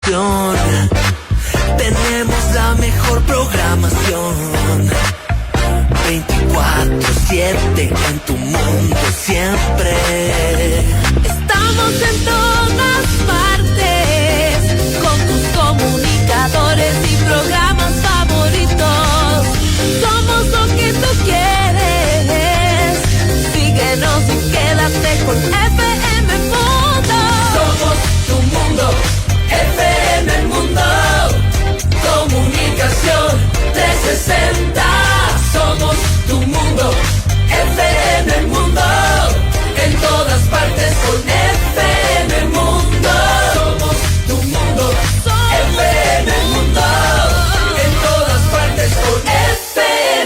estación. Tenemos la mejor programación. 24/7 en tu mundo siempre. Estamos en todas partes con tus comunicadores y programas favoritos. Somos lo que tú quieres. Síguenos y quédate con FM Mundo. Somos tu mundo, FM Mundo. Comunicación 360. Somos tu mundo, FM Mundo. En todas partes con FM Mundo. Somos tu mundo, FM Mundo. En todas partes con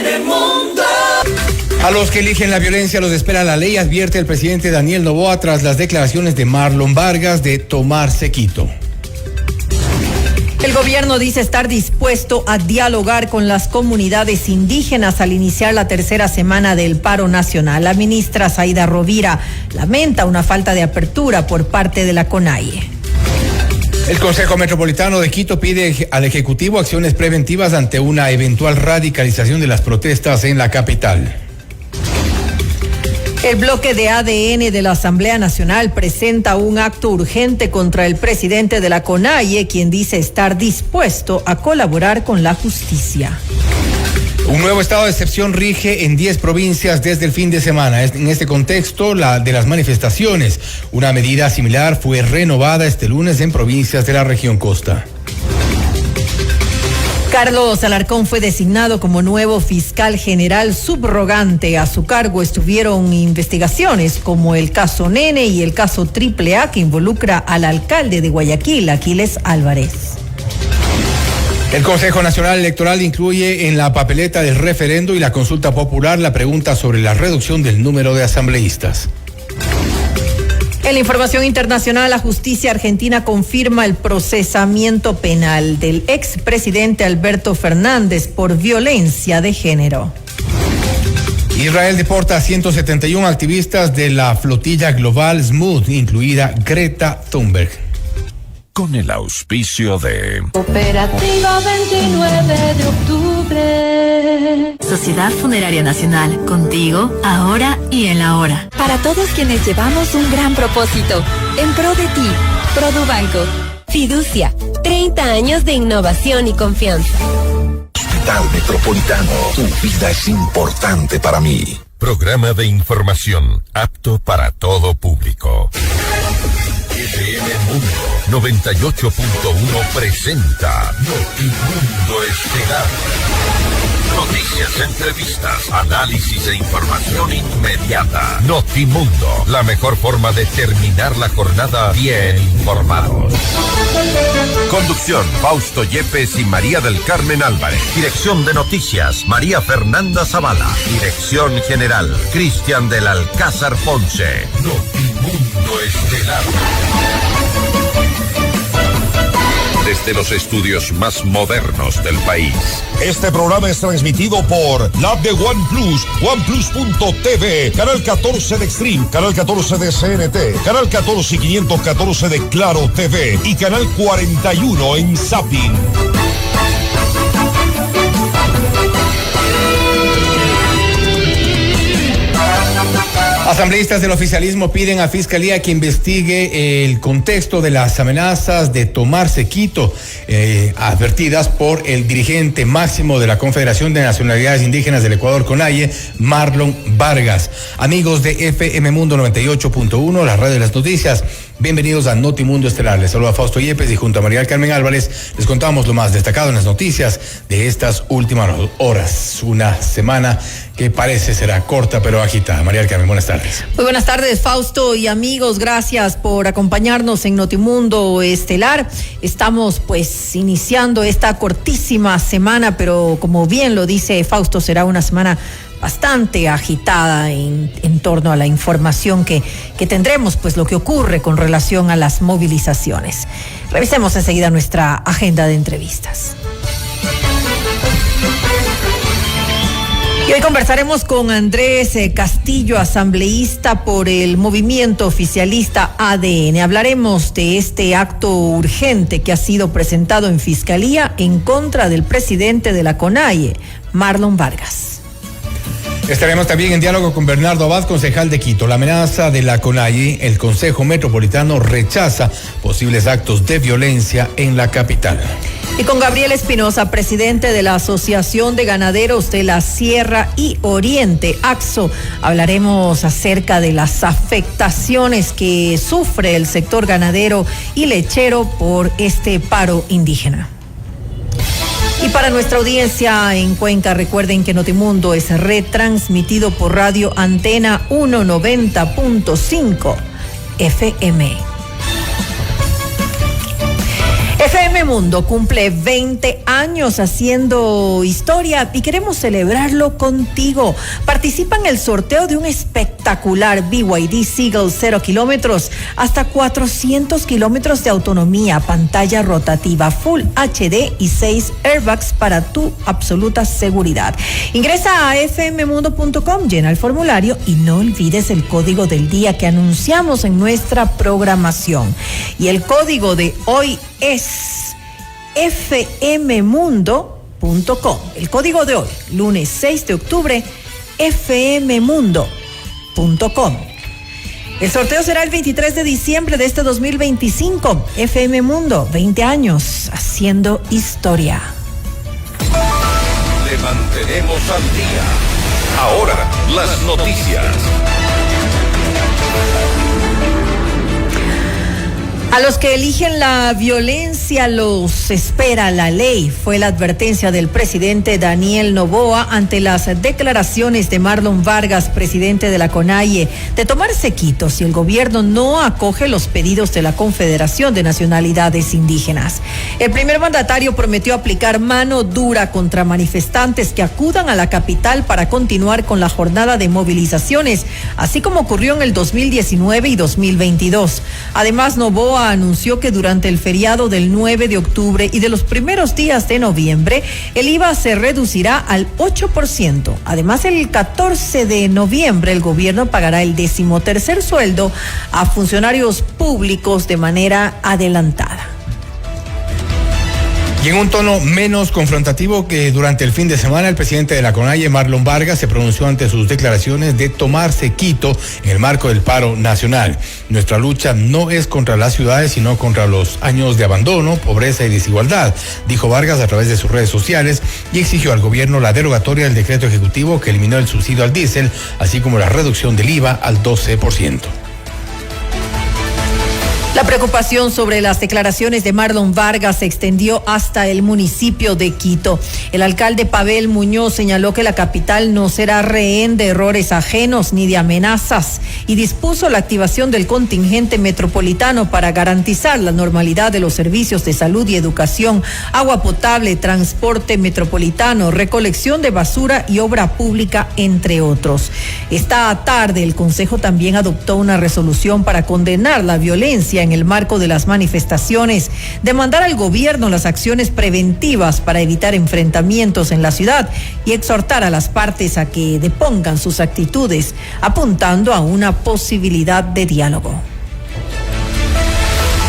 FM Mundo. A los que eligen la violencia los espera la ley, advierte el presidente Daniel Noboa tras las declaraciones de Marlon Vargas de tomarse Quito. El gobierno dice estar dispuesto a dialogar con las comunidades indígenas al iniciar la tercera semana del paro nacional. La ministra Zaida Rovira lamenta una falta de apertura por parte de la CONAIE. El Consejo Metropolitano de Quito pide al Ejecutivo acciones preventivas ante una eventual radicalización de las protestas en la capital. El bloque de ADN de la Asamblea Nacional presenta un acto urgente contra el presidente de la CONAIE, quien dice estar dispuesto a colaborar con la justicia. Un nuevo estado de excepción rige en 10 provincias desde el fin de semana. En este contexto, la de las manifestaciones. Una medida similar fue renovada este lunes en provincias de la región costa. Carlos Alarcón fue designado como nuevo fiscal general subrogante. A su cargo estuvieron investigaciones como el caso Nene y el caso AAA que involucra al alcalde de Guayaquil, Aquiles Álvarez. El Consejo Nacional Electoral incluye en la papeleta del referendo y la consulta popular la pregunta sobre la reducción del número de asambleístas. En la información internacional, la justicia argentina confirma el procesamiento penal del expresidente Alberto Fernández por violencia de género. Israel deporta a 171 activistas de la flotilla global Smooth, incluida Greta Thunberg. Con el auspicio de Cooperativa 29 de octubre. Sociedad Funeraria Nacional, contigo, ahora y en la hora. Para todos quienes llevamos un gran propósito, en pro de ti, Produbanco. Fiducia, 30 años de innovación y confianza. Hospital Metropolitano, tu vida es importante para mí. Programa de información apto para todo público. FM Mundo 98.1 presenta Notimundo Estelar. Noticias, entrevistas, análisis e información inmediata. Notimundo, la mejor forma de terminar la jornada bien informados. Conducción, Fausto Yepes y María del Carmen Álvarez. Dirección de noticias, María Fernanda Zavala. Dirección general, Cristian del Alcázar Ponce. Notimundo Estelar. Desde los estudios más modernos del país. Este programa es transmitido por la app de OnePlus, OnePlus.tv, Canal 14 de Extreme, Canal 14 de CNT, Canal 14 y 514 de Claro TV y Canal 41 en Zapping. Asambleístas del oficialismo piden a Fiscalía que investigue el contexto de las amenazas de tomarse Quito, advertidas por el dirigente máximo de la Confederación de Nacionalidades Indígenas del Ecuador, CONAIE, Marlon Vargas. Amigos de FM Mundo 98.1, la radio de las noticias, bienvenidos a Notimundo Estelar. Les saluda Fausto Yepes y junto a María del Carmen Álvarez les contamos lo más destacado en las noticias de estas últimas horas. Una semana que parece será corta pero agitada. María del Carmen, buenas tardes. Muy buenas tardes, Fausto y amigos, gracias por acompañarnos en Notimundo Estelar. Estamos pues iniciando esta cortísima semana, pero como bien lo dice Fausto, será una semana bastante agitada en torno a la información que tendremos, pues lo que ocurre con relación a las movilizaciones. Revisemos enseguida nuestra agenda de entrevistas. Y hoy conversaremos con Andrés Castillo, asambleísta por el movimiento oficialista ADN. Hablaremos de este acto urgente que ha sido presentado en Fiscalía en contra del presidente de la CONAIE, Marlon Vargas. Estaremos también en diálogo con Bernardo Abad, concejal de Quito. La amenaza de la CONAIE, el Consejo Metropolitano rechaza posibles actos de violencia en la capital. Y con Gabriel Espinosa, presidente de la Asociación de Ganaderos de la Sierra y Oriente, AXO, hablaremos acerca de las afectaciones que sufre el sector ganadero y lechero por este paro indígena. Y para nuestra audiencia en Cuenca, recuerden que Notimundo es retransmitido por Radio Antena 190.5 FM. FM Mundo cumple 20 años haciendo historia y queremos celebrarlo contigo. Participa en el sorteo de un espectacular BYD Seagull 0 kilómetros hasta 400 kilómetros de autonomía, pantalla rotativa Full HD y 6 airbags para tu absoluta seguridad. Ingresa a fmmundo.com, llena el formulario y no olvides el código del día que anunciamos en nuestra programación. Y el código de hoy es fmmundo.com. El código de hoy, lunes 6 de octubre, fmmundo.com. El sorteo será el 23 de diciembre de este 2025. FM Mundo, 20 años haciendo historia. Le mantenemos al día. Ahora, las noticias. A los que eligen la violencia los espera la ley, fue la advertencia del presidente Daniel Noboa ante las declaraciones de Marlon Vargas, presidente de la CONAIE, de tomarse quito si el gobierno no acoge los pedidos de la Confederación de Nacionalidades Indígenas. El primer mandatario prometió aplicar mano dura contra manifestantes que acudan a la capital para continuar con la jornada de movilizaciones, así como ocurrió en el 2019 y 2022. Además, Noboa anunció que durante el feriado del 9 de octubre y de los primeros días de noviembre, el IVA se reducirá al 8%. Además, el 14 de noviembre, el gobierno pagará el 13º sueldo a funcionarios públicos de manera adelantada. Y en un tono menos confrontativo que durante el fin de semana, el presidente de la CONAIE, Marlon Vargas, se pronunció ante sus declaraciones de tomarse quito en el marco del paro nacional. Nuestra lucha no es contra las ciudades, sino contra los años de abandono, pobreza y desigualdad, dijo Vargas a través de sus redes sociales, y exigió al gobierno la derogatoria del decreto ejecutivo que eliminó el subsidio al diésel, así como la reducción del IVA al 12%. La preocupación sobre las declaraciones de Marlon Vargas se extendió hasta el municipio de Quito. El alcalde Pavel Muñoz señaló que la capital no será rehén de errores ajenos ni de amenazas y dispuso la activación del contingente metropolitano para garantizar la normalidad de los servicios de salud y educación, agua potable, transporte metropolitano, recolección de basura y obra pública, entre otros. Esta tarde el Consejo también adoptó una resolución para condenar la violencia en el marco de las manifestaciones, demandar al gobierno las acciones preventivas para evitar enfrentamientos en la ciudad y exhortar a las partes a que depongan sus actitudes, apuntando a una posibilidad de diálogo.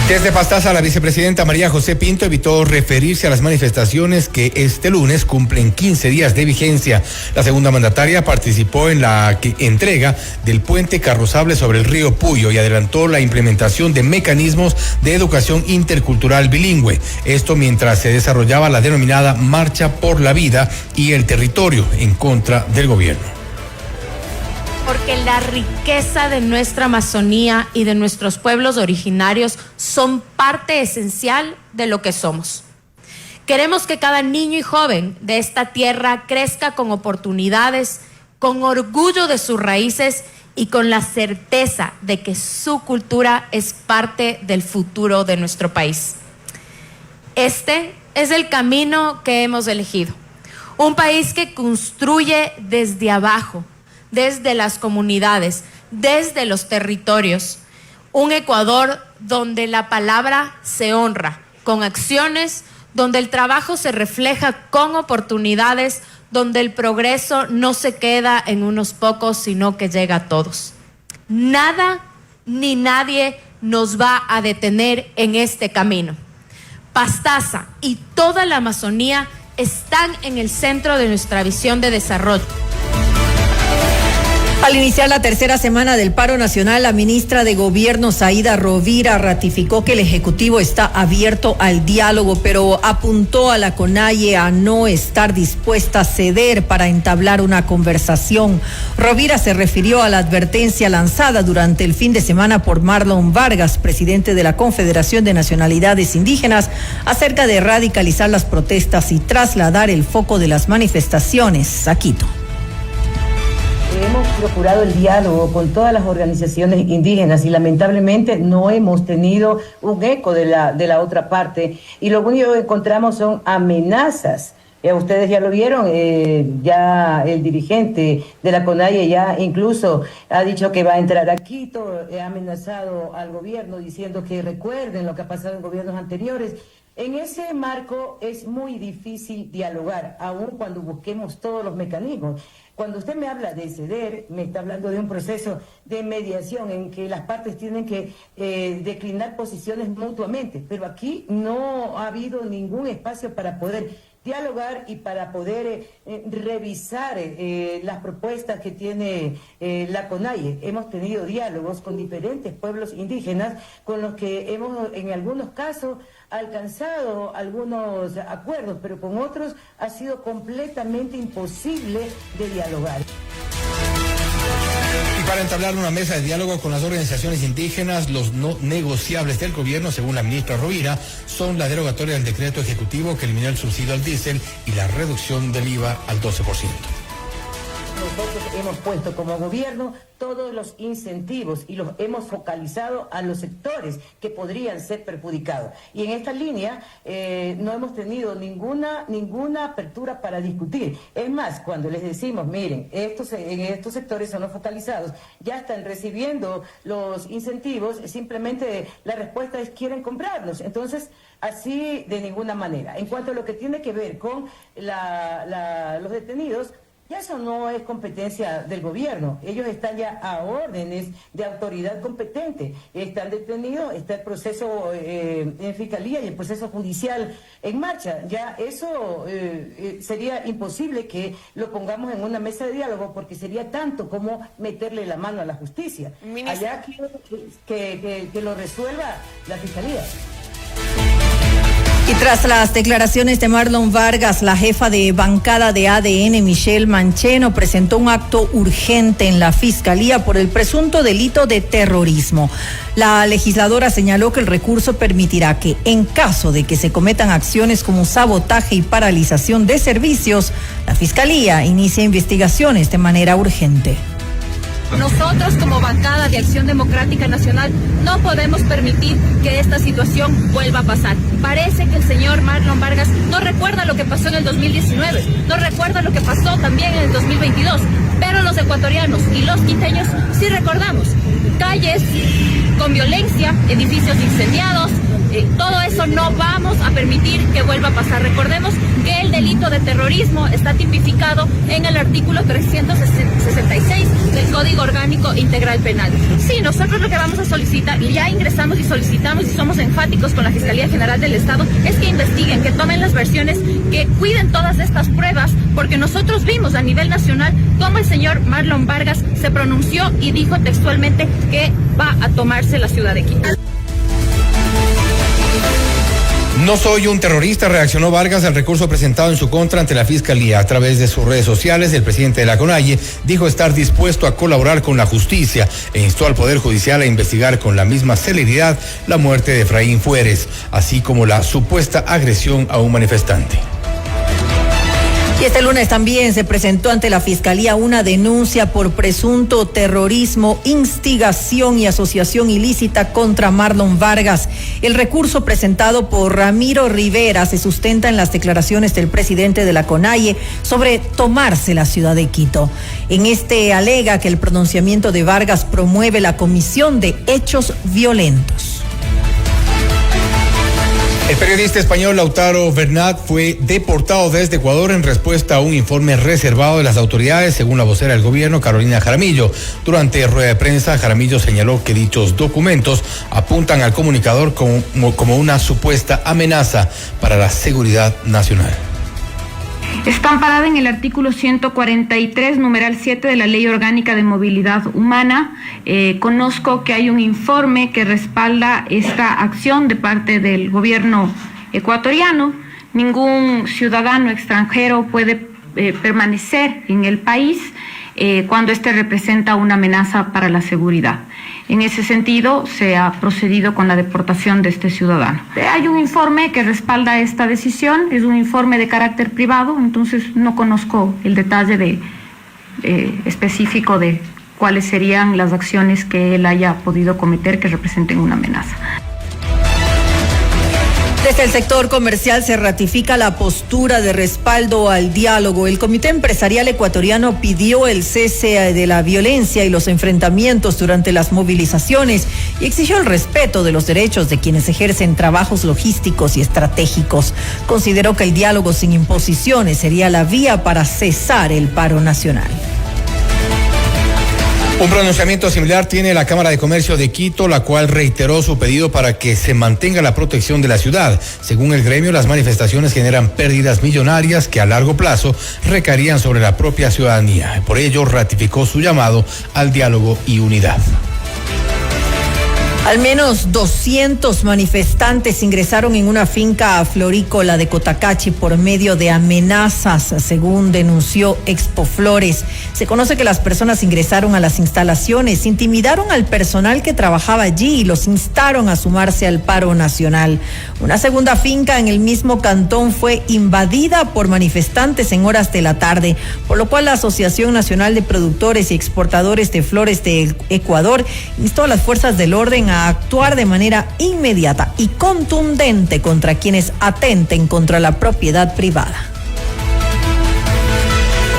Desde Pastaza, la vicepresidenta María José Pinto evitó referirse a las manifestaciones que este lunes cumplen 15 días de vigencia. La segunda mandataria participó en la entrega del puente carrozable sobre el río Puyo y adelantó la implementación de mecanismos de educación intercultural bilingüe. Esto mientras se desarrollaba la denominada Marcha por la Vida y el Territorio en contra del gobierno. Porque la riqueza de nuestra Amazonía y de nuestros pueblos originarios son parte esencial de lo que somos. Queremos que cada niño y joven de esta tierra crezca con oportunidades, con orgullo de sus raíces y con la certeza de que su cultura es parte del futuro de nuestro país. Este es el camino que hemos elegido. Un país que construye desde abajo, desde las comunidades, desde los territorios. Un Ecuador donde la palabra se honra con acciones, donde el trabajo se refleja con oportunidades, donde el progreso no se queda en unos pocos, sino que llega a todos. Nada ni nadie nos va a detener en este camino. Pastaza y toda la Amazonía están en el centro de nuestra visión de desarrollo. Al iniciar la tercera semana del paro nacional, la ministra de Gobierno, Zaida Rovira, ratificó que el Ejecutivo está abierto al diálogo, pero apuntó a la CONAIE a no estar dispuesta a ceder para entablar una conversación. Rovira se refirió a la advertencia lanzada durante el fin de semana por Marlon Vargas, presidente de la Confederación de Nacionalidades Indígenas, acerca de radicalizar las protestas y trasladar el foco de las manifestaciones a Quito. Hemos procurado el diálogo con todas las organizaciones indígenas y lamentablemente no hemos tenido un eco de la otra parte, y lo único que encontramos son amenazas. Ustedes ya lo vieron, ya el dirigente de la CONAIE ya incluso ha dicho que va a entrar a Quito, ha amenazado al gobierno diciendo que recuerden lo que ha pasado en gobiernos anteriores. En ese marco es muy difícil dialogar, aun cuando busquemos todos los mecanismos. Cuando usted me habla de ceder, me está hablando de un proceso de mediación en que las partes tienen que declinar posiciones mutuamente, pero aquí no ha habido ningún espacio para poder dialogar y para poder revisar las propuestas que tiene la CONAIE. Hemos tenido diálogos con diferentes pueblos indígenas con los que hemos en algunos casos alcanzado algunos acuerdos, pero con otros ha sido completamente imposible de dialogar. Y para entablar una mesa de diálogo con las organizaciones indígenas, los no negociables del gobierno, según la ministra Rovira, son la derogatoria del decreto ejecutivo que eliminó el subsidio al diésel y la reducción del IVA al 12%. Nosotros hemos puesto como gobierno todos los incentivos y los hemos focalizado a los sectores que podrían ser perjudicados. Y en esta línea no hemos tenido ninguna apertura para discutir. Es más, cuando les decimos, miren, en estos sectores son los focalizados, ya están recibiendo los incentivos, simplemente la respuesta es quieren comprarnos. Entonces, así de ninguna manera. En cuanto a lo que tiene que ver con los detenidos, ya eso no es competencia del gobierno. Ellos están ya a órdenes de autoridad competente. Están detenidos, está el proceso en fiscalía y el proceso judicial en marcha. Ya eso sería imposible que lo pongamos en una mesa de diálogo, porque sería tanto como meterle la mano a la justicia. Allá que lo resuelva la fiscalía. Y tras las declaraciones de Marlon Vargas, la jefa de bancada de ADN, Michelle Mancheno, presentó un acto urgente en la Fiscalía por el presunto delito de terrorismo. La legisladora señaló que el recurso permitirá que, en caso de que se cometan acciones como sabotaje y paralización de servicios, la Fiscalía inicie investigaciones de manera urgente. Nosotros, como bancada de Acción Democrática Nacional, no podemos permitir que esta situación vuelva a pasar. Parece que el señor Marlon Vargas no recuerda lo que pasó en el 2019, no recuerda lo que pasó también en el 2022, pero los ecuatorianos y los quiteños sí recordamos. Calles con violencia, edificios incendiados, todo eso no vamos a permitir que vuelva a pasar. Recordemos que el delito de terrorismo está tipificado en el artículo 366 del Código Orgánico Integral Penal. Sí, nosotros lo que vamos a solicitar, y ya ingresamos y solicitamos y somos enfáticos con la Fiscalía General del Estado, es que investiguen, que tomen las versiones, que cuiden todas estas pruebas, porque nosotros vimos a nivel nacional cómo el señor Marlon Vargas se pronunció y dijo textualmente que va a tomarse la ciudad de Quito. No soy un terrorista, reaccionó Vargas al recurso presentado en su contra ante la Fiscalía. A través de sus redes sociales, el presidente de la CONAIE dijo estar dispuesto a colaborar con la justicia e instó al Poder Judicial a investigar con la misma celeridad la muerte de Efraín Fueres, así como la supuesta agresión a un manifestante. Y este lunes también se presentó ante la Fiscalía una denuncia por presunto terrorismo, instigación y asociación ilícita contra Marlon Vargas. El recurso presentado por Ramiro Rivera se sustenta en las declaraciones del presidente de la CONAIE sobre tomarse la ciudad de Quito. En este alega que el pronunciamiento de Vargas promueve la comisión de hechos violentos. El periodista español Lautaro Bernat fue deportado desde Ecuador en respuesta a un informe reservado de las autoridades, según la vocera del gobierno, Carolina Jaramillo. Durante rueda de prensa, Jaramillo señaló que dichos documentos apuntan al comunicador como una supuesta amenaza para la seguridad nacional. Está amparada en el artículo 143, numeral 7 de la Ley Orgánica de Movilidad Humana. Conozco que hay un informe que respalda esta acción de parte del gobierno ecuatoriano. Ningún ciudadano extranjero puede permanecer en el país cuando éste representa una amenaza para la seguridad. En ese sentido, se ha procedido con la deportación de este ciudadano. Hay un informe que respalda esta decisión, es un informe de carácter privado, entonces no conozco el detalle específico de cuáles serían las acciones que él haya podido cometer que representen una amenaza. Desde el sector comercial se ratifica la postura de respaldo al diálogo. El Comité Empresarial Ecuatoriano pidió el cese de la violencia y los enfrentamientos durante las movilizaciones y exigió el respeto de los derechos de quienes ejercen trabajos logísticos y estratégicos. Consideró que el diálogo sin imposiciones sería la vía para cesar el paro nacional. Un pronunciamiento similar tiene la Cámara de Comercio de Quito, la cual reiteró su pedido para que se mantenga la protección de la ciudad. Según el gremio, las manifestaciones generan pérdidas millonarias que a largo plazo recaerían sobre la propia ciudadanía. Por ello, ratificó su llamado al diálogo y unidad. Al menos 200 manifestantes ingresaron en una finca florícola de Cotacachi por medio de amenazas, según denunció Expo Flores. Se conoce que las personas ingresaron a las instalaciones, intimidaron al personal que trabajaba allí y los instaron a sumarse al paro nacional. Una segunda finca en el mismo cantón fue invadida por manifestantes en horas de la tarde, por lo cual la Asociación Nacional de Productores y Exportadores de Flores de Ecuador instó a las fuerzas del orden a actuar de manera inmediata y contundente contra quienes atenten contra la propiedad privada.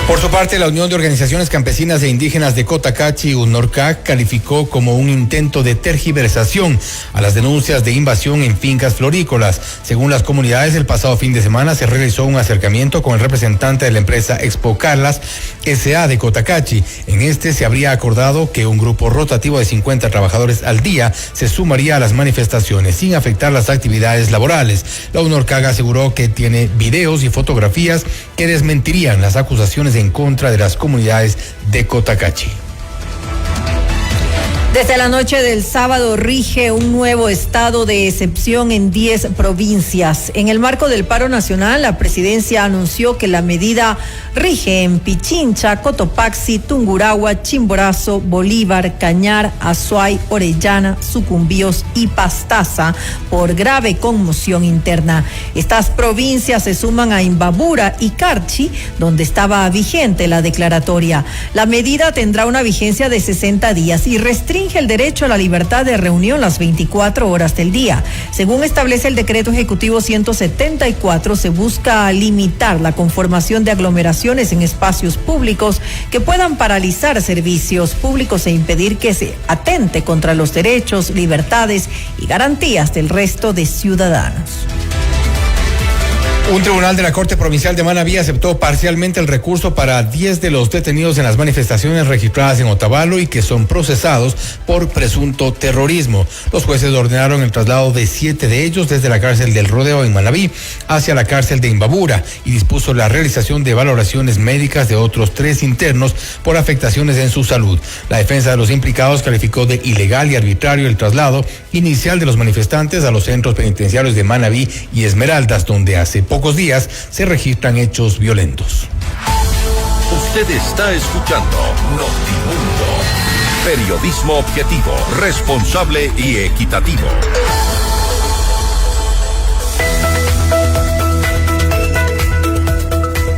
Por su parte, la Unión de Organizaciones Campesinas e Indígenas de Cotacachi, UNORCAC, calificó como un intento de tergiversación a las denuncias de invasión en fincas florícolas. Según las comunidades, el pasado fin de semana se realizó un acercamiento con el representante de la empresa Expo Carlas S.A. de Cotacachi. En este se habría acordado que un grupo rotativo de 50 trabajadores al día se sumaría a las manifestaciones sin afectar las actividades laborales. La UNORCAC aseguró que tiene videos y fotografías que desmentirían las acusaciones en contra de las comunidades de Cotacachi. Desde la noche del sábado rige un nuevo estado de excepción en 10 provincias. En el marco del paro nacional, la presidencia anunció que la medida rige en Pichincha, Cotopaxi, Tungurahua, Chimborazo, Bolívar, Cañar, Azuay, Orellana, Sucumbíos y Pastaza por grave conmoción interna. Estas provincias se suman a Imbabura y Carchi, donde estaba vigente la declaratoria. La medida tendrá una vigencia de 60 días y restringe el derecho a la libertad de reunión las 24 horas del día. Según establece el decreto ejecutivo 174, se busca limitar la conformación de aglomeraciones en espacios públicos que puedan paralizar servicios públicos e impedir que se atente contra los derechos, libertades y garantías del resto de ciudadanos. Un tribunal de la Corte Provincial de Manabí aceptó parcialmente el recurso para 10 de los detenidos en las manifestaciones registradas en Otavalo y que son procesados por presunto terrorismo. Los jueces ordenaron el traslado de 7 de ellos desde la cárcel del Rodeo en Manabí hacia la cárcel de Imbabura y dispuso la realización de valoraciones médicas de otros 3 internos por afectaciones en su salud. La defensa de los implicados calificó de ilegal y arbitrario el traslado inicial de los manifestantes a los centros penitenciarios de Manabí y Esmeraldas, donde hace pocos días se registran hechos violentos. Usted está escuchando Notimundo. Periodismo objetivo, responsable y equitativo.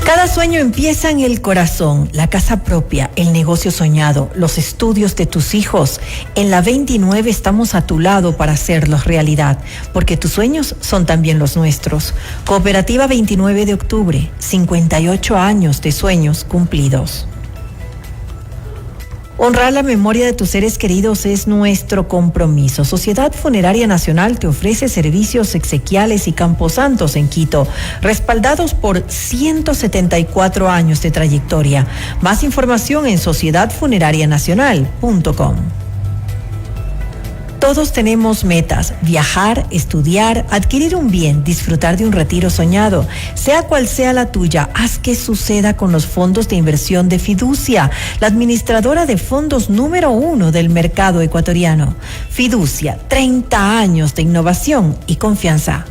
Cada sueño empieza en el corazón, la casa propia, el negocio soñado, los estudios de tus hijos. En la 29 estamos a tu lado para hacerlos realidad, porque tus sueños son también los nuestros. Cooperativa 29 de octubre, 58 años de sueños cumplidos. Honrar la memoria de tus seres queridos es nuestro compromiso. Sociedad Funeraria Nacional te ofrece servicios exequiales y camposantos en Quito, respaldados por 174 años de trayectoria. Más información en sociedadfunerarianacional.com. Todos tenemos metas: viajar, estudiar, adquirir un bien, disfrutar de un retiro soñado. Sea cual sea la tuya, haz que suceda con los fondos de inversión de Fiducia, la administradora de fondos número 1 del mercado ecuatoriano. Fiducia, 30 años de innovación y confianza.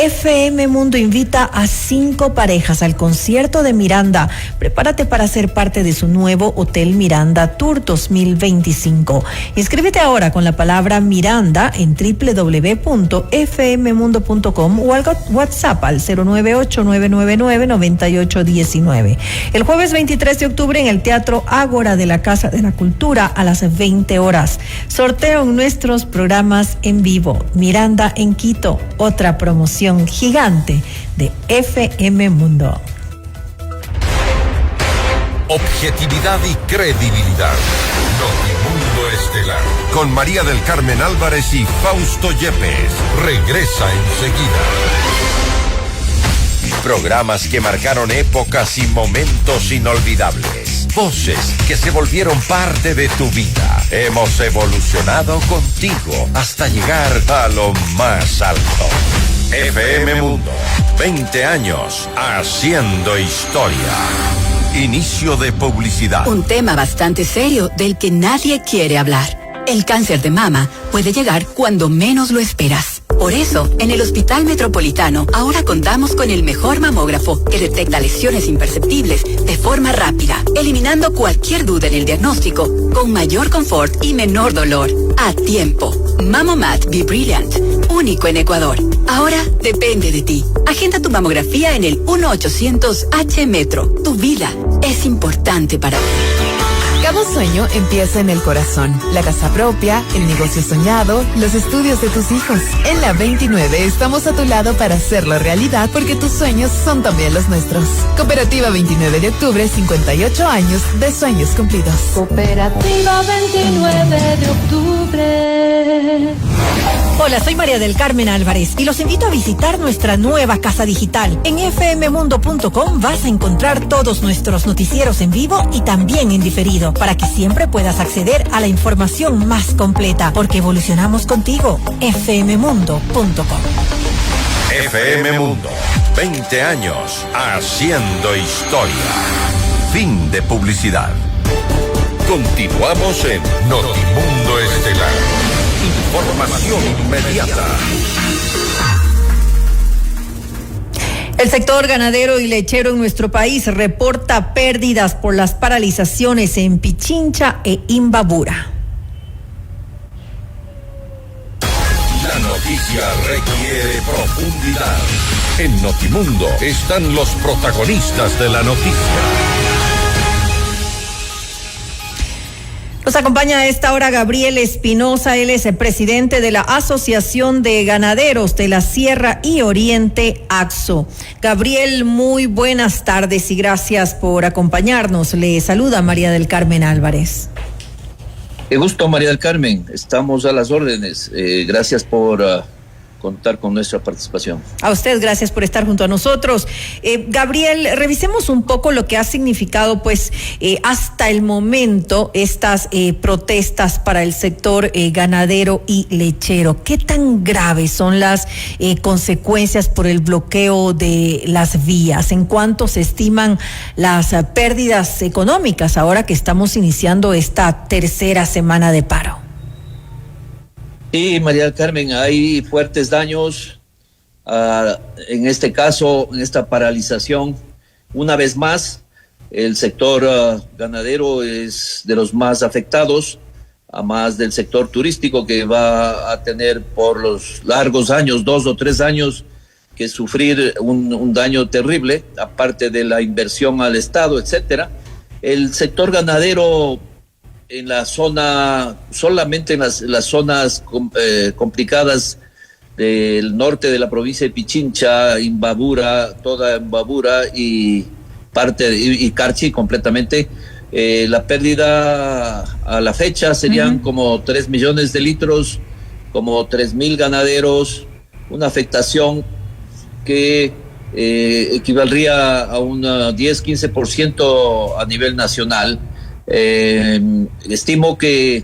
FM Mundo invita a 5 parejas al concierto de Miranda. Prepárate para ser parte de su nuevo Hotel Miranda Tour 2025. Inscríbete ahora con la palabra Miranda en www.fmmundo.com o al WhatsApp al 098-999-9819. El jueves 23 de octubre en el Teatro Ágora de la Casa de la Cultura a las 20 horas. Sorteo en nuestros programas en vivo. Miranda en Quito, otra promoción gigante de FM Mundo. Objetividad y credibilidad. Notimundo Estelar. Con María del Carmen Álvarez y Fausto Yepes. Regresa enseguida. Programas que marcaron épocas y momentos inolvidables. Voces que se volvieron parte de tu vida. Hemos evolucionado contigo hasta llegar a lo más alto. FM Mundo, 20 años haciendo historia. Inicio de publicidad. Un tema bastante serio del que nadie quiere hablar. El cáncer de mama puede llegar cuando menos lo esperas. Por eso, en el Hospital Metropolitano, ahora contamos con el mejor mamógrafo que detecta lesiones imperceptibles de forma rápida, eliminando cualquier duda en el diagnóstico, con mayor confort y menor dolor. A tiempo. Mamomat Be Brilliant, único en Ecuador. Ahora depende de ti. Agenda tu mamografía en el 1-800-H-Metro. Tu vida es importante para ti. Cada sueño empieza en el corazón. La casa propia, el negocio soñado, los estudios de tus hijos. En la 29 estamos a tu lado para hacerlo realidad, porque tus sueños son también los nuestros. Cooperativa 29 de octubre, 58 años de sueños cumplidos. Cooperativa 29 de octubre. Hola, soy María del Carmen Álvarez y los invito a visitar nuestra nueva casa digital. En fmmundo.com vas a encontrar todos nuestros noticieros en vivo y también en diferido, para que siempre puedas acceder a la información más completa, porque evolucionamos contigo. fmmundo.com. FM Mundo, 20 años haciendo historia. Fin de publicidad. Continuamos en Notimundo Estelar. Información inmediata. El sector ganadero y lechero en nuestro país reporta pérdidas por las paralizaciones en Pichincha e Imbabura. La noticia requiere profundidad. En Notimundo están los protagonistas de la noticia. Nos acompaña a esta hora Gabriel Espinosa, él es el presidente de la Asociación de Ganaderos de la Sierra y Oriente, AXO. Gabriel, muy buenas tardes y gracias por acompañarnos. Le saluda María del Carmen Álvarez. Qué gusto, María del Carmen. Estamos a las órdenes. Gracias por contar con nuestra participación. A usted, gracias por estar junto a nosotros. Gabriel, revisemos un poco lo que ha significado, pues, hasta el momento estas protestas para el sector ganadero y lechero. ¿Qué tan graves son las consecuencias por el bloqueo de las vías? ¿En cuánto se estiman las pérdidas económicas ahora que estamos iniciando esta tercera semana de paro? Sí, María del Carmen, hay fuertes daños, en este caso, en esta paralización. Una vez más, el sector ganadero es de los más afectados, a más del sector turístico, que va a tener por los largos años, 2 o 3 años, que sufrir un daño terrible, aparte de la inversión al Estado, etcétera. El sector ganadero en la zona, solamente en las zonas complicadas del norte de la provincia de Pichincha, Imbabura, toda Imbabura y parte de, y Carchi completamente, La pérdida a la fecha serían como 3 millones de litros, como 3,000 ganaderos, una afectación que equivaldría a un 10-15% a nivel nacional. Estimo que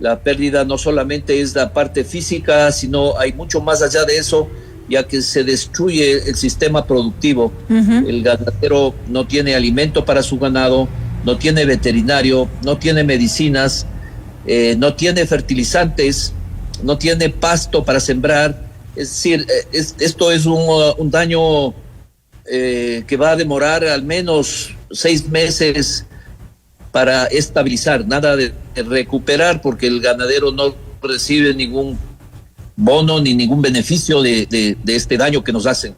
la pérdida no solamente es la parte física, sino hay mucho más allá de eso, ya que se destruye el sistema productivo. El ganadero no tiene alimento para su ganado, no tiene veterinario, no tiene medicinas, no tiene fertilizantes, no tiene pasto para sembrar. Es decir, esto es un daño que va a demorar al menos 6 meses para estabilizar, nada de recuperar, porque el ganadero no recibe ningún bono ni ningún beneficio de este daño que nos hacen.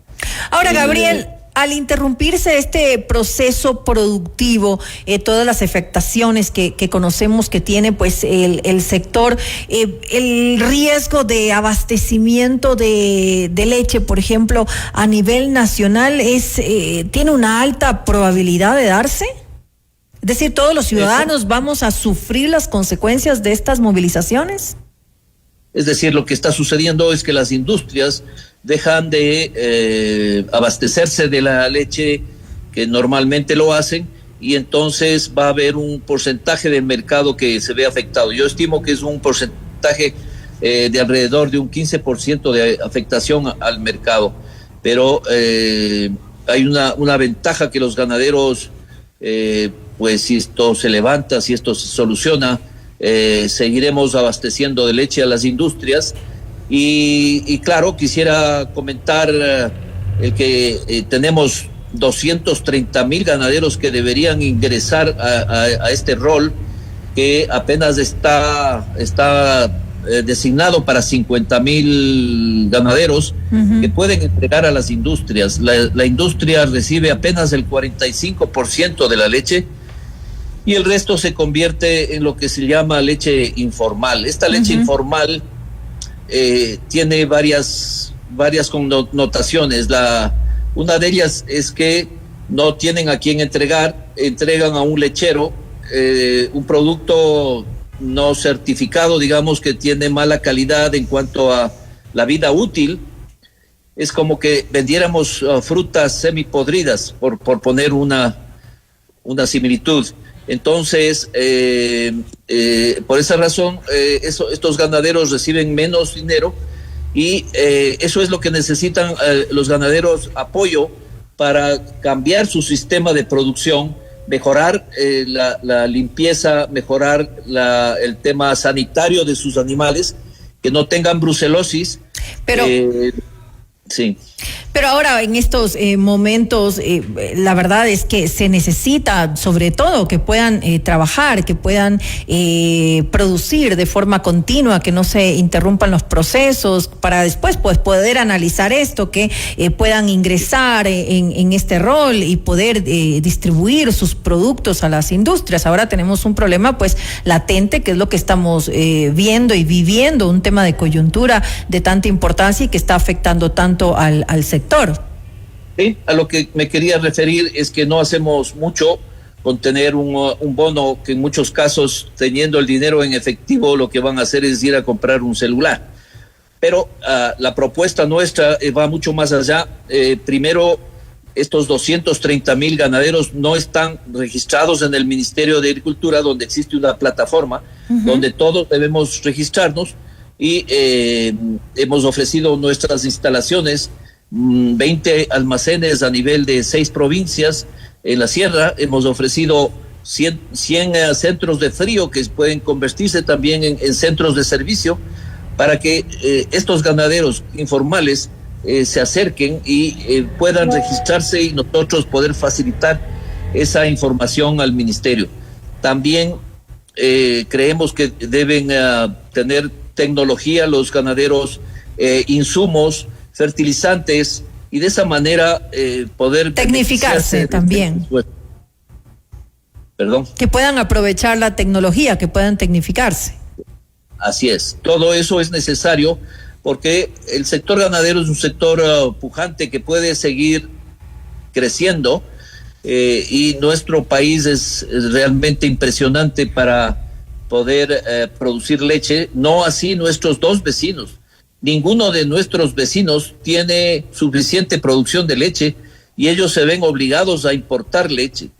Ahora, Gabriel, al interrumpirse este proceso productivo, todas las afectaciones que conocemos que tiene pues el sector, el riesgo de abastecimiento de leche, por ejemplo, a nivel nacional, ¿tiene una alta probabilidad de darse? Es decir, ¿todos los ciudadanos vamos a sufrir las consecuencias de estas movilizaciones? Es decir, lo que está sucediendo es que las industrias dejan de abastecerse de la leche que normalmente lo hacen, y entonces va a haber un porcentaje del mercado que se ve afectado. Yo estimo que es un porcentaje de alrededor de un 15% de afectación al mercado, pero hay una ventaja que los ganaderos, pues si esto se levanta, si esto se soluciona, seguiremos abasteciendo de leche a las industrias. Y claro, quisiera comentar el que tenemos 230,000 ganaderos que deberían ingresar a este rol, que apenas está designado para 50,000 ganaderos que pueden entregar a las industrias. La industria recibe apenas el 45% de la leche, y el resto se convierte en lo que se llama leche informal. Esta leche informal tiene varias connotaciones. Una de ellas es que no tienen a quién entregar, entregan a un lechero un producto no certificado, digamos, que tiene mala calidad en cuanto a la vida útil. Es como que vendiéramos frutas semipodridas, por poner una similitud. Entonces, por esa razón, estos ganaderos reciben menos dinero, y eso es lo que necesitan los ganaderos: apoyo para cambiar su sistema de producción, mejorar la limpieza, mejorar el tema sanitario de sus animales, que no tengan brucelosis. Pero sí. Pero ahora, en estos momentos, la verdad es que se necesita, sobre todo, que puedan trabajar, que puedan producir de forma continua, que no se interrumpan los procesos, para después pues poder analizar esto, que puedan ingresar en este rol y poder distribuir sus productos a las industrias. Ahora tenemos un problema pues latente, que es lo que estamos viendo y viviendo, un tema de coyuntura de tanta importancia y que está afectando tanto al sector. Sí, a lo que me quería referir es que no hacemos mucho con tener un bono, que en muchos casos, teniendo el dinero en efectivo, lo que van a hacer es ir a comprar un celular. Pero la propuesta nuestra va mucho más allá. Primero, estos 230,000 ganaderos no están registrados en el Ministerio de Agricultura, donde existe una plataforma donde todos debemos registrarnos, y hemos ofrecido nuestras instalaciones, 20 almacenes a nivel de 6 provincias en la sierra. Hemos ofrecido 100 centros de frío que pueden convertirse también en centros de servicio, para que estos ganaderos informales se acerquen y puedan registrarse, y nosotros poder facilitar esa información al ministerio. También creemos que deben tener tecnología los ganaderos, insumos, fertilizantes, y de esa manera poder tecnificarse también. Perdón. Que puedan aprovechar la tecnología, que puedan tecnificarse. Así es, todo eso es necesario, porque el sector ganadero es un sector pujante que puede seguir creciendo. y nuestro país es realmente impresionante para poder producir leche, no así nuestros dos vecinos. Ninguno de nuestros vecinos tiene suficiente producción de leche y ellos se ven obligados a importar leche.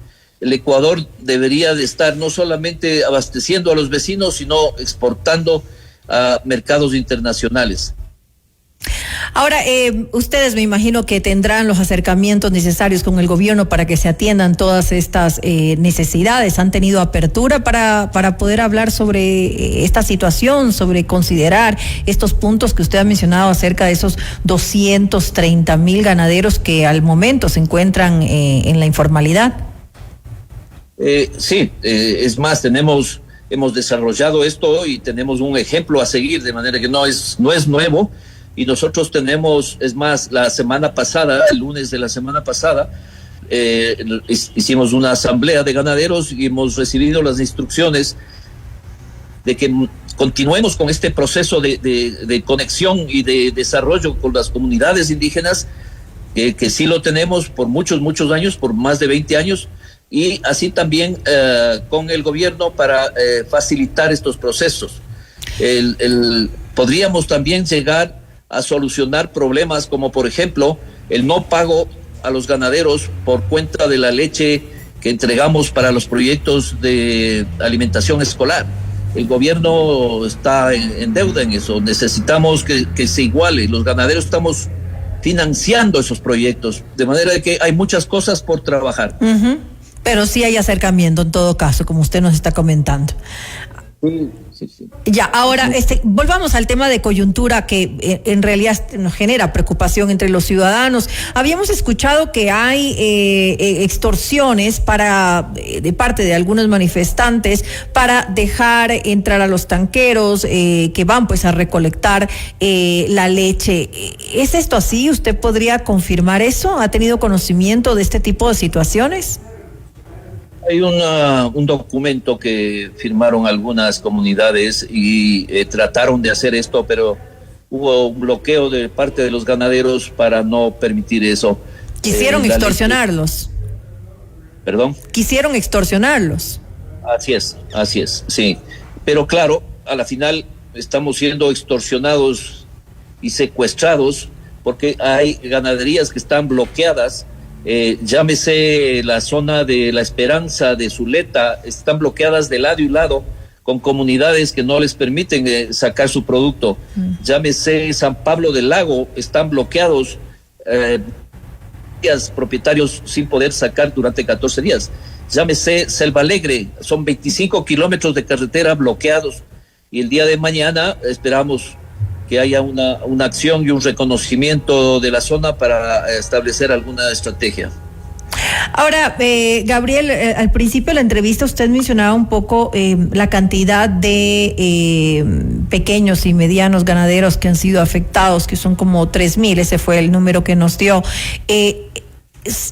El Ecuador debería de estar no solamente abasteciendo a los vecinos, sino exportando a mercados internacionales. Ahora, ustedes me imagino que tendrán los acercamientos necesarios con el gobierno para que se atiendan todas estas necesidades. ¿Han tenido apertura para poder hablar sobre esta situación, sobre considerar estos puntos que usted ha mencionado acerca de esos 230,000 ganaderos que al momento se encuentran en la informalidad? Sí, es más, hemos desarrollado esto y tenemos un ejemplo a seguir, de manera que no es nuevo. Y nosotros tenemos, es más, la semana pasada, el lunes de la semana pasada, hicimos una asamblea de ganaderos y hemos recibido las instrucciones de que continuemos con este proceso de conexión y de desarrollo con las comunidades indígenas, que sí lo tenemos por muchos años, por más de 20 años, y así también con el gobierno para facilitar estos procesos. Podríamos también llegar a solucionar problemas como, por ejemplo, el no pago a los ganaderos por cuenta de la leche que entregamos para los proyectos de alimentación escolar. El gobierno está en deuda en eso. Necesitamos que se iguale. Los ganaderos estamos financiando esos proyectos, de manera de que hay muchas cosas por trabajar. Uh-huh. Pero sí hay acercamiento en todo caso, como usted nos está comentando. Sí. Ya, ahora volvamos al tema de coyuntura que en realidad nos genera preocupación entre los ciudadanos. Habíamos escuchado que hay extorsiones de parte de algunos manifestantes para dejar entrar a los tanqueros que van pues a recolectar la leche. ¿Es esto así? ¿Usted podría confirmar eso? ¿Ha tenido conocimiento de este tipo de situaciones? Hay un documento que firmaron algunas comunidades y trataron de hacer esto, pero hubo un bloqueo de parte de los ganaderos para no permitir eso. Quisieron extorsionarlos. ¿Perdón? Quisieron extorsionarlos. Así es, sí. Pero claro, a la final estamos siendo extorsionados y secuestrados porque hay ganaderías que están bloqueadas. Llámese la zona de La Esperanza, de Zuleta, están bloqueadas de lado y lado con comunidades que no les permiten sacar su producto. Llámese San Pablo del Lago, están bloqueados propietarios sin poder sacar durante 14 días. Llámese Selva Alegre, son 25 kilómetros de carretera bloqueados y el día de mañana esperamos que haya una acción y un reconocimiento de la zona para establecer alguna estrategia. Ahora, Gabriel, al principio de la entrevista usted mencionaba un poco la cantidad de pequeños y medianos ganaderos que han sido afectados, que son como 3,000, ese fue el número que nos dio.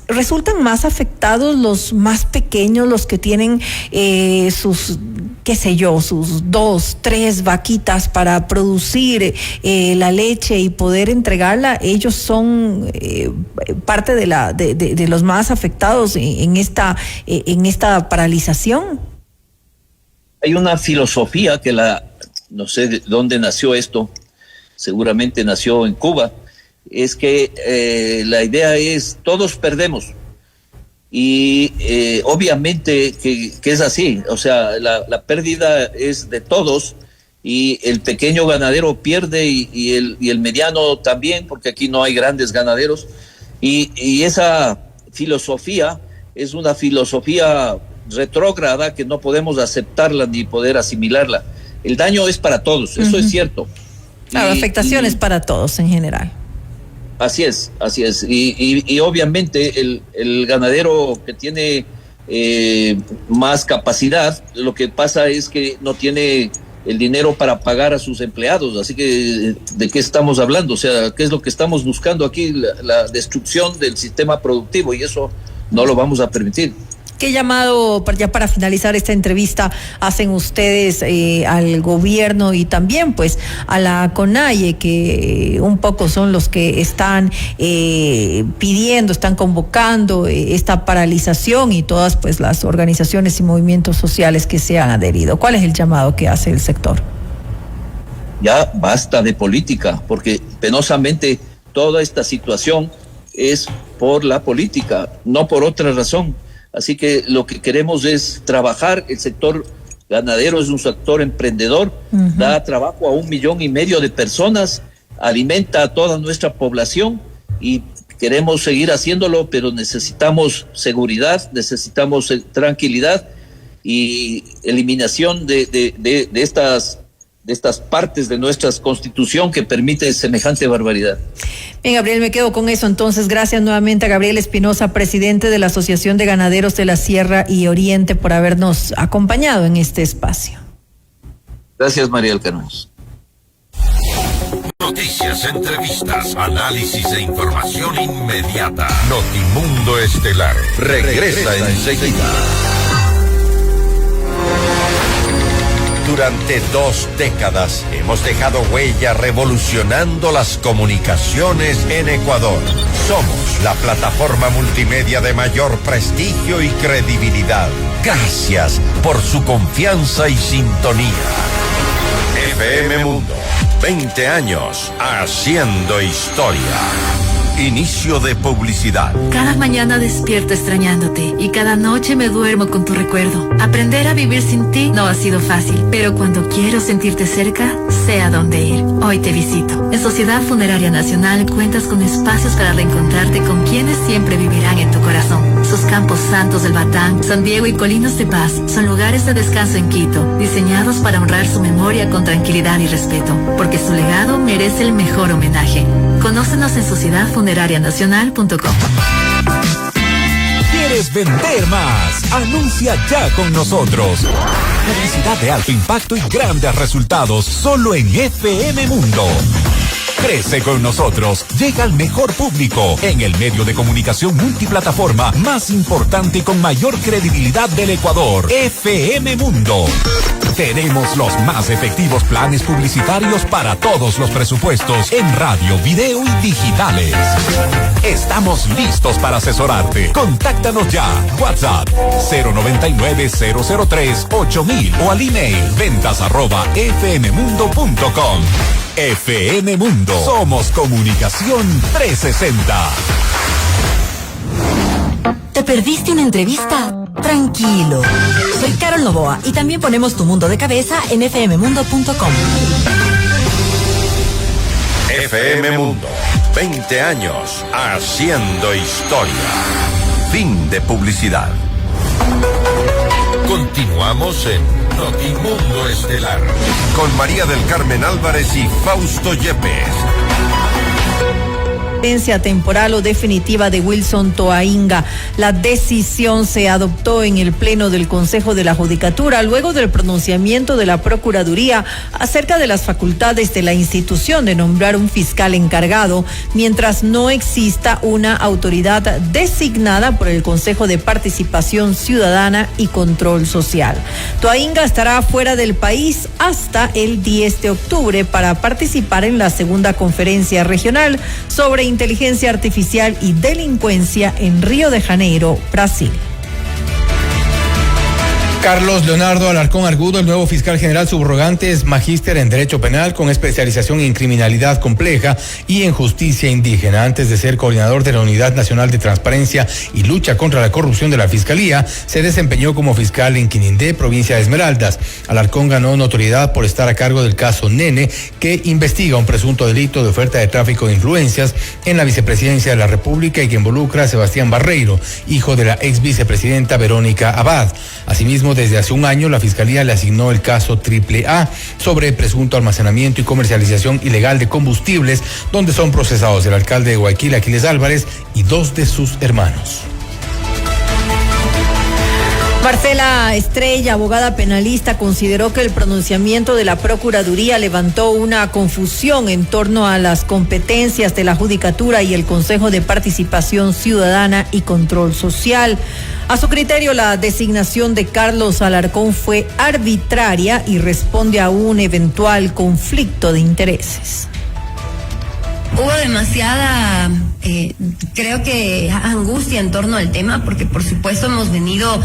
¿Resultan más afectados los más pequeños, los que tienen sus 2, 3 vaquitas para producir la leche y poder entregarla? Ellos son parte de los más afectados en esta paralización. Hay una filosofía que no sé de dónde nació esto, seguramente nació en Cuba. Es que la idea es todos perdemos y obviamente que es así, o sea, la pérdida es de todos y el pequeño ganadero pierde y el mediano también, porque aquí no hay grandes ganaderos y esa filosofía es una filosofía retrógrada que no podemos aceptarla ni poder asimilarla. El daño es para todos, eso es cierto. Claro, afectaciones para todos en general. Así es. Y obviamente el ganadero que tiene más capacidad, lo que pasa es que no tiene el dinero para pagar a sus empleados. Así que, ¿de qué estamos hablando? O sea, ¿qué es lo que estamos buscando aquí? La destrucción del sistema productivo, y eso no lo vamos a permitir. ¿Qué llamado, ya para finalizar esta entrevista, hacen ustedes al gobierno y también pues a la CONAIE, que un poco son los que están pidiendo, están convocando esta paralización, y todas pues las organizaciones y movimientos sociales que se han adherido? ¿Cuál es el llamado que hace el sector? Ya basta de política, porque penosamente toda esta situación es por la política, no por otra razón. Así que lo que queremos es trabajar. El sector ganadero es un sector emprendedor, da trabajo a 1,5 millones de personas, alimenta a toda nuestra población y queremos seguir haciéndolo, pero necesitamos seguridad, necesitamos tranquilidad y eliminación de estas partes de nuestra constitución que permite semejante barbaridad. Bien, Gabriel, me quedo con eso. Entonces, gracias nuevamente a Gabriel Espinosa, presidente de la Asociación de Ganaderos de la Sierra y Oriente, por habernos acompañado en este espacio. Gracias, María del Carmen. Noticias, entrevistas, análisis e información inmediata. Notimundo Estelar regresa enseguida. Durante 2 décadas hemos dejado huella revolucionando las comunicaciones en Ecuador. Somos la plataforma multimedia de mayor prestigio y credibilidad. Gracias por su confianza y sintonía. FM Mundo, 20 años haciendo historia. Inicio de publicidad. Cada mañana despierto extrañándote y cada noche me duermo con tu recuerdo. Aprender a vivir sin ti no ha sido fácil, pero cuando quiero sentirte cerca, sé a dónde ir. Hoy te visito. En Sociedad Funeraria Nacional cuentas con espacios para reencontrarte con quienes siempre vivirán en tu corazón. Sus campos santos del Batán, San Diego y Colinas de Paz son lugares de descanso en Quito, diseñados para honrar su memoria con tranquilidad y respeto, porque su legado merece el mejor homenaje. Conócenos en sociedadfunerarianacional.com. ¿Quieres vender más? Anuncia ya con nosotros. Publicidad de alto impacto y grandes resultados solo en FM Mundo. Crece con nosotros, llega al mejor público en el medio de comunicación multiplataforma más importante y con mayor credibilidad del Ecuador, FM Mundo. Tenemos los más efectivos planes publicitarios para todos los presupuestos en radio, video y digitales. Estamos listos para asesorarte. Contáctanos ya. WhatsApp 099-003-8000 o al email ventas@fmmundo.com. FM Mundo. Somos Comunicación 360. ¿Te perdiste una entrevista? Tranquilo. Soy Carol Novoa y también ponemos tu mundo de cabeza en fmmundo.com. FM Mundo, 20 años haciendo historia. Fin de publicidad. Continuamos en Notimundo Estelar con María del Carmen Álvarez y Fausto Yepes. Temporal o definitiva de Wilson Toainga. La decisión se adoptó en el Pleno del Consejo de la Judicatura luego del pronunciamiento de la Procuraduría acerca de las facultades de la institución de nombrar un fiscal encargado mientras no exista una autoridad designada por el Consejo de Participación Ciudadana y Control Social. Toainga estará fuera del país hasta el 10 de octubre para participar en la segunda conferencia regional sobre inteligencia artificial y delincuencia en Río de Janeiro, Brasil. Carlos Leonardo Alarcón Argudo, el nuevo fiscal general subrogante, es magíster en Derecho Penal con especialización en criminalidad compleja y en justicia indígena. Antes de ser coordinador de la Unidad Nacional de Transparencia y Lucha contra la Corrupción de la Fiscalía, se desempeñó como fiscal en Quinindé, provincia de Esmeraldas. Alarcón ganó notoriedad por estar a cargo del caso Nene, que investiga un presunto delito de oferta de tráfico de influencias en la vicepresidencia de la República y que involucra a Sebastián Barreiro, hijo de la ex vicepresidenta Verónica Abad. Asimismo, desde hace un año, la Fiscalía le asignó el caso AAA sobre presunto almacenamiento y comercialización ilegal de combustibles, donde son procesados el alcalde de Guayaquil, Aquiles Álvarez, y 2 de sus hermanos. Marcela Estrella, abogada penalista, consideró que el pronunciamiento de la Procuraduría levantó una confusión en torno a las competencias de la Judicatura y el Consejo de Participación Ciudadana y Control Social. A su criterio, la designación de Carlos Alarcón fue arbitraria y responde a un eventual conflicto de intereses. Hubo demasiada, creo que angustia en torno al tema, porque por supuesto hemos venido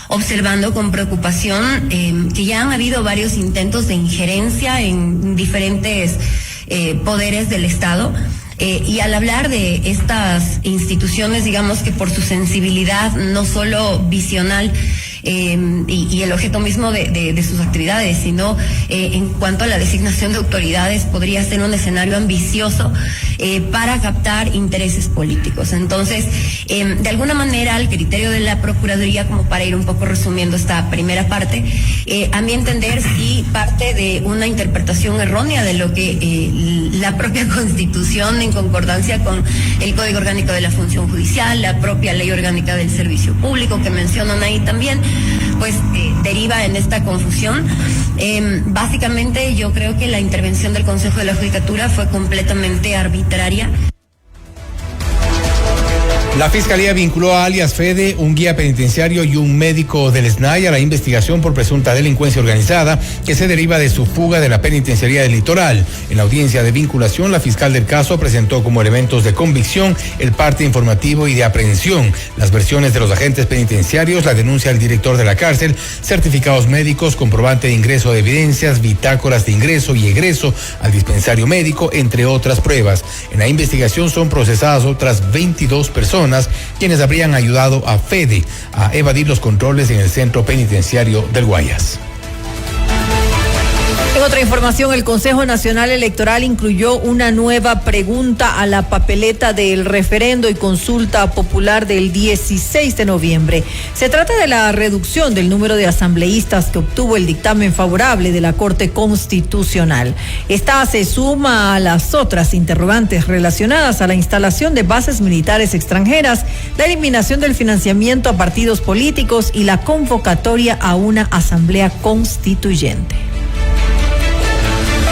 observando con preocupación que ya han habido varios intentos de injerencia en diferentes poderes del Estado. Y al hablar de estas instituciones, digamos que por su sensibilidad no solo visional y el objeto mismo de sus actividades, sino en cuanto a la designación de autoridades, podría ser un escenario ambicioso para captar intereses políticos. Entonces, de alguna manera, al criterio de la Procuraduría, como para ir un poco resumiendo esta primera parte, a mi entender, sí parte de una interpretación errónea de lo que la propia Constitución, en concordancia con el Código Orgánico de la Función Judicial, la propia Ley Orgánica del Servicio Público, que mencionan ahí también, pues deriva en esta confusión. Básicamente yo creo que la intervención del Consejo de la Judicatura fue completamente arbitraria. La Fiscalía vinculó a alias Fede, un guía penitenciario y un médico del SNAI a la investigación por presunta delincuencia organizada que se deriva de su fuga de la penitenciaría del Litoral. En la audiencia de vinculación, la fiscal del caso presentó como elementos de convicción el parte informativo y de aprehensión, las versiones de los agentes penitenciarios, la denuncia del director de la cárcel, certificados médicos, comprobante de ingreso de evidencias, bitácoras de ingreso y egreso al dispensario médico, entre otras pruebas. En la investigación son procesadas otras 22 personas quienes habrían ayudado a Fede a evadir los controles en el centro penitenciario del Guayas. En otra información, el Consejo Nacional Electoral incluyó una nueva pregunta a la papeleta del referendo y consulta popular del 16 de noviembre. Se trata de la reducción del número de asambleístas que obtuvo el dictamen favorable de la Corte Constitucional. Esta se suma a las otras interrogantes relacionadas a la instalación de bases militares extranjeras, la eliminación del financiamiento a partidos políticos y la convocatoria a una asamblea constituyente.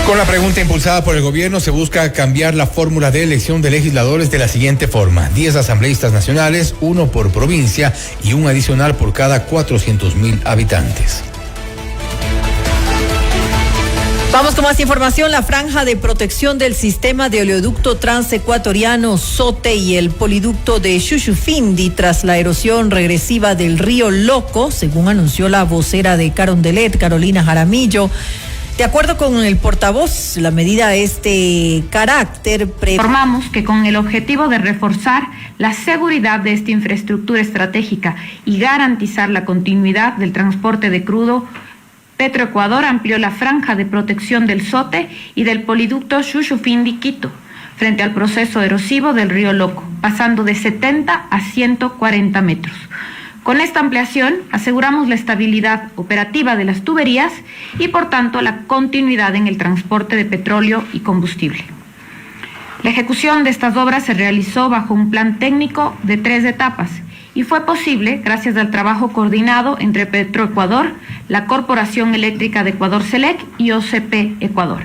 Con la pregunta impulsada por el gobierno se busca cambiar la fórmula de elección de legisladores de la siguiente forma: 10 asambleístas nacionales, 1 por provincia y 1 adicional por cada 400,000 habitantes. Vamos con más información. La franja de protección del sistema de oleoducto transecuatoriano SOTE y el poliducto de Shushufindi tras la erosión regresiva del río Loco, según anunció la vocera de Carondelet, Carolina Jaramillo. De acuerdo con el portavoz, la medida es de carácter Informamos que con el objetivo de reforzar la seguridad de esta infraestructura estratégica y garantizar la continuidad del transporte de crudo, Petroecuador amplió la franja de protección del SOTE y del poliducto Shushufindi-Quito frente al proceso erosivo del río Loco, pasando de 70 a 140 metros. Con esta ampliación aseguramos la estabilidad operativa de las tuberías y por tanto la continuidad en el transporte de petróleo y combustible. La ejecución de estas obras se realizó bajo un plan técnico de 3 etapas y fue posible gracias al trabajo coordinado entre Petroecuador, la Corporación Eléctrica de Ecuador CELEC y OCP Ecuador.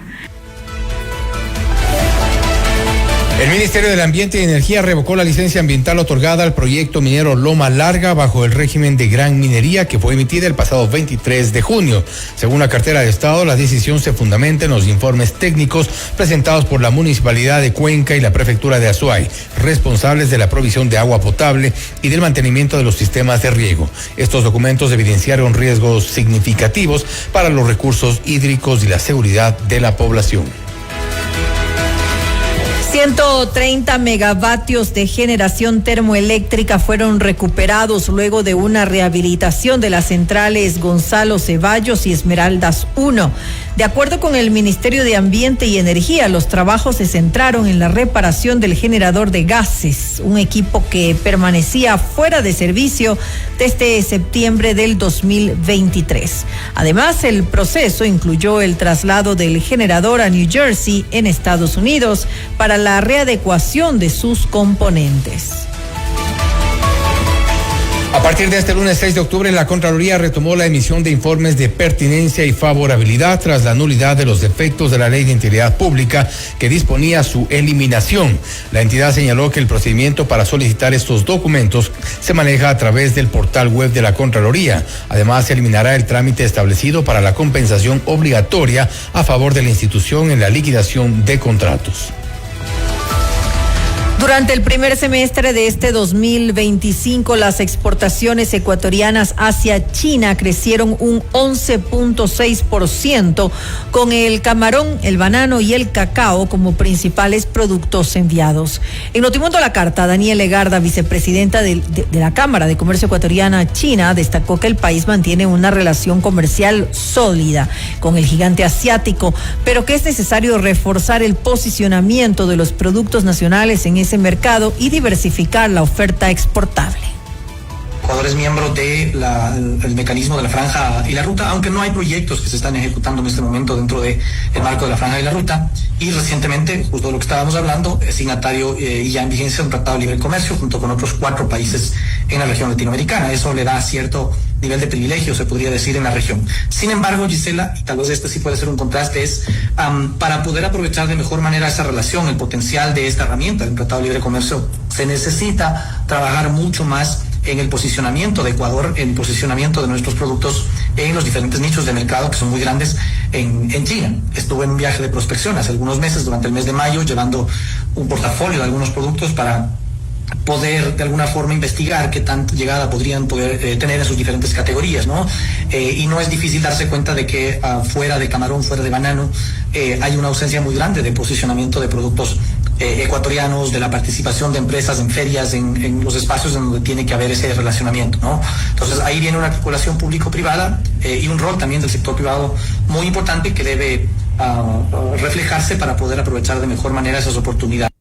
El Ministerio del Ambiente y Energía revocó la licencia ambiental otorgada al proyecto minero Loma Larga bajo el régimen de gran minería que fue emitida el pasado 23 de junio. Según la cartera de Estado, la decisión se fundamenta en los informes técnicos presentados por la Municipalidad de Cuenca y la Prefectura de Azuay, responsables de la provisión de agua potable y del mantenimiento de los sistemas de riego. Estos documentos evidenciaron riesgos significativos para los recursos hídricos y la seguridad de la población. 130 megavatios de generación termoeléctrica fueron recuperados luego de una rehabilitación de las centrales Gonzalo Ceballos y Esmeraldas 1. De acuerdo con el Ministerio de Ambiente y Energía, los trabajos se centraron en la reparación del generador de gases, un equipo que permanecía fuera de servicio desde septiembre del 2023. Además, el proceso incluyó el traslado del generador a New Jersey, en Estados Unidos, para la readecuación de sus componentes. A partir de este lunes 6 de octubre, la Contraloría retomó la emisión de informes de pertinencia y favorabilidad tras la nulidad de los defectos de la Ley de Integridad Pública que disponía su eliminación. La entidad señaló que el procedimiento para solicitar estos documentos se maneja a través del portal web de la Contraloría. Además, se eliminará el trámite establecido para la compensación obligatoria a favor de la institución en la liquidación de contratos. Durante el primer semestre de este 2025, las exportaciones ecuatorianas hacia China crecieron un 11.6%, con el camarón, el banano y el cacao como principales productos enviados. En Notimundo a la Carta, Daniela Legarda, vicepresidenta de la Cámara de Comercio Ecuatoriana China, destacó que el país mantiene una relación comercial sólida con el gigante asiático, pero que es necesario reforzar el posicionamiento de los productos nacionales en ese mercado y diversificar la oferta exportable. Ecuador es miembro del mecanismo de la Franja y la Ruta, aunque no hay proyectos que se están ejecutando en este momento dentro del marco de la Franja y la Ruta. Y recientemente, justo lo que estábamos hablando, es signatario y ya en vigencia un tratado de libre comercio junto con otros 4 países en la región latinoamericana. Eso le da cierto nivel de privilegio, se podría decir, en la región. Sin embargo, Gisela, y tal vez este sí puede ser un contraste, es para poder aprovechar de mejor manera esa relación, el potencial de esta herramienta del tratado de libre comercio, se necesita trabajar mucho más en el posicionamiento de Ecuador, en el posicionamiento de nuestros productos en los diferentes nichos de mercado que son muy grandes en China. Estuve en un viaje de prospección hace algunos meses, durante el mes de mayo, llevando un portafolio de algunos productos para poder de alguna forma investigar qué tanta llegada podrían poder tener en sus diferentes categorías, ¿no? Y no es difícil darse cuenta de que fuera de camarón, fuera de banano, hay una ausencia muy grande de posicionamiento de productos ecuatorianos, de la participación de empresas en ferias, en los espacios en donde tiene que haber ese relacionamiento, ¿no? Entonces ahí viene una articulación público-privada y un rol también del sector privado muy importante que debe reflejarse para poder aprovechar de mejor manera esas oportunidades.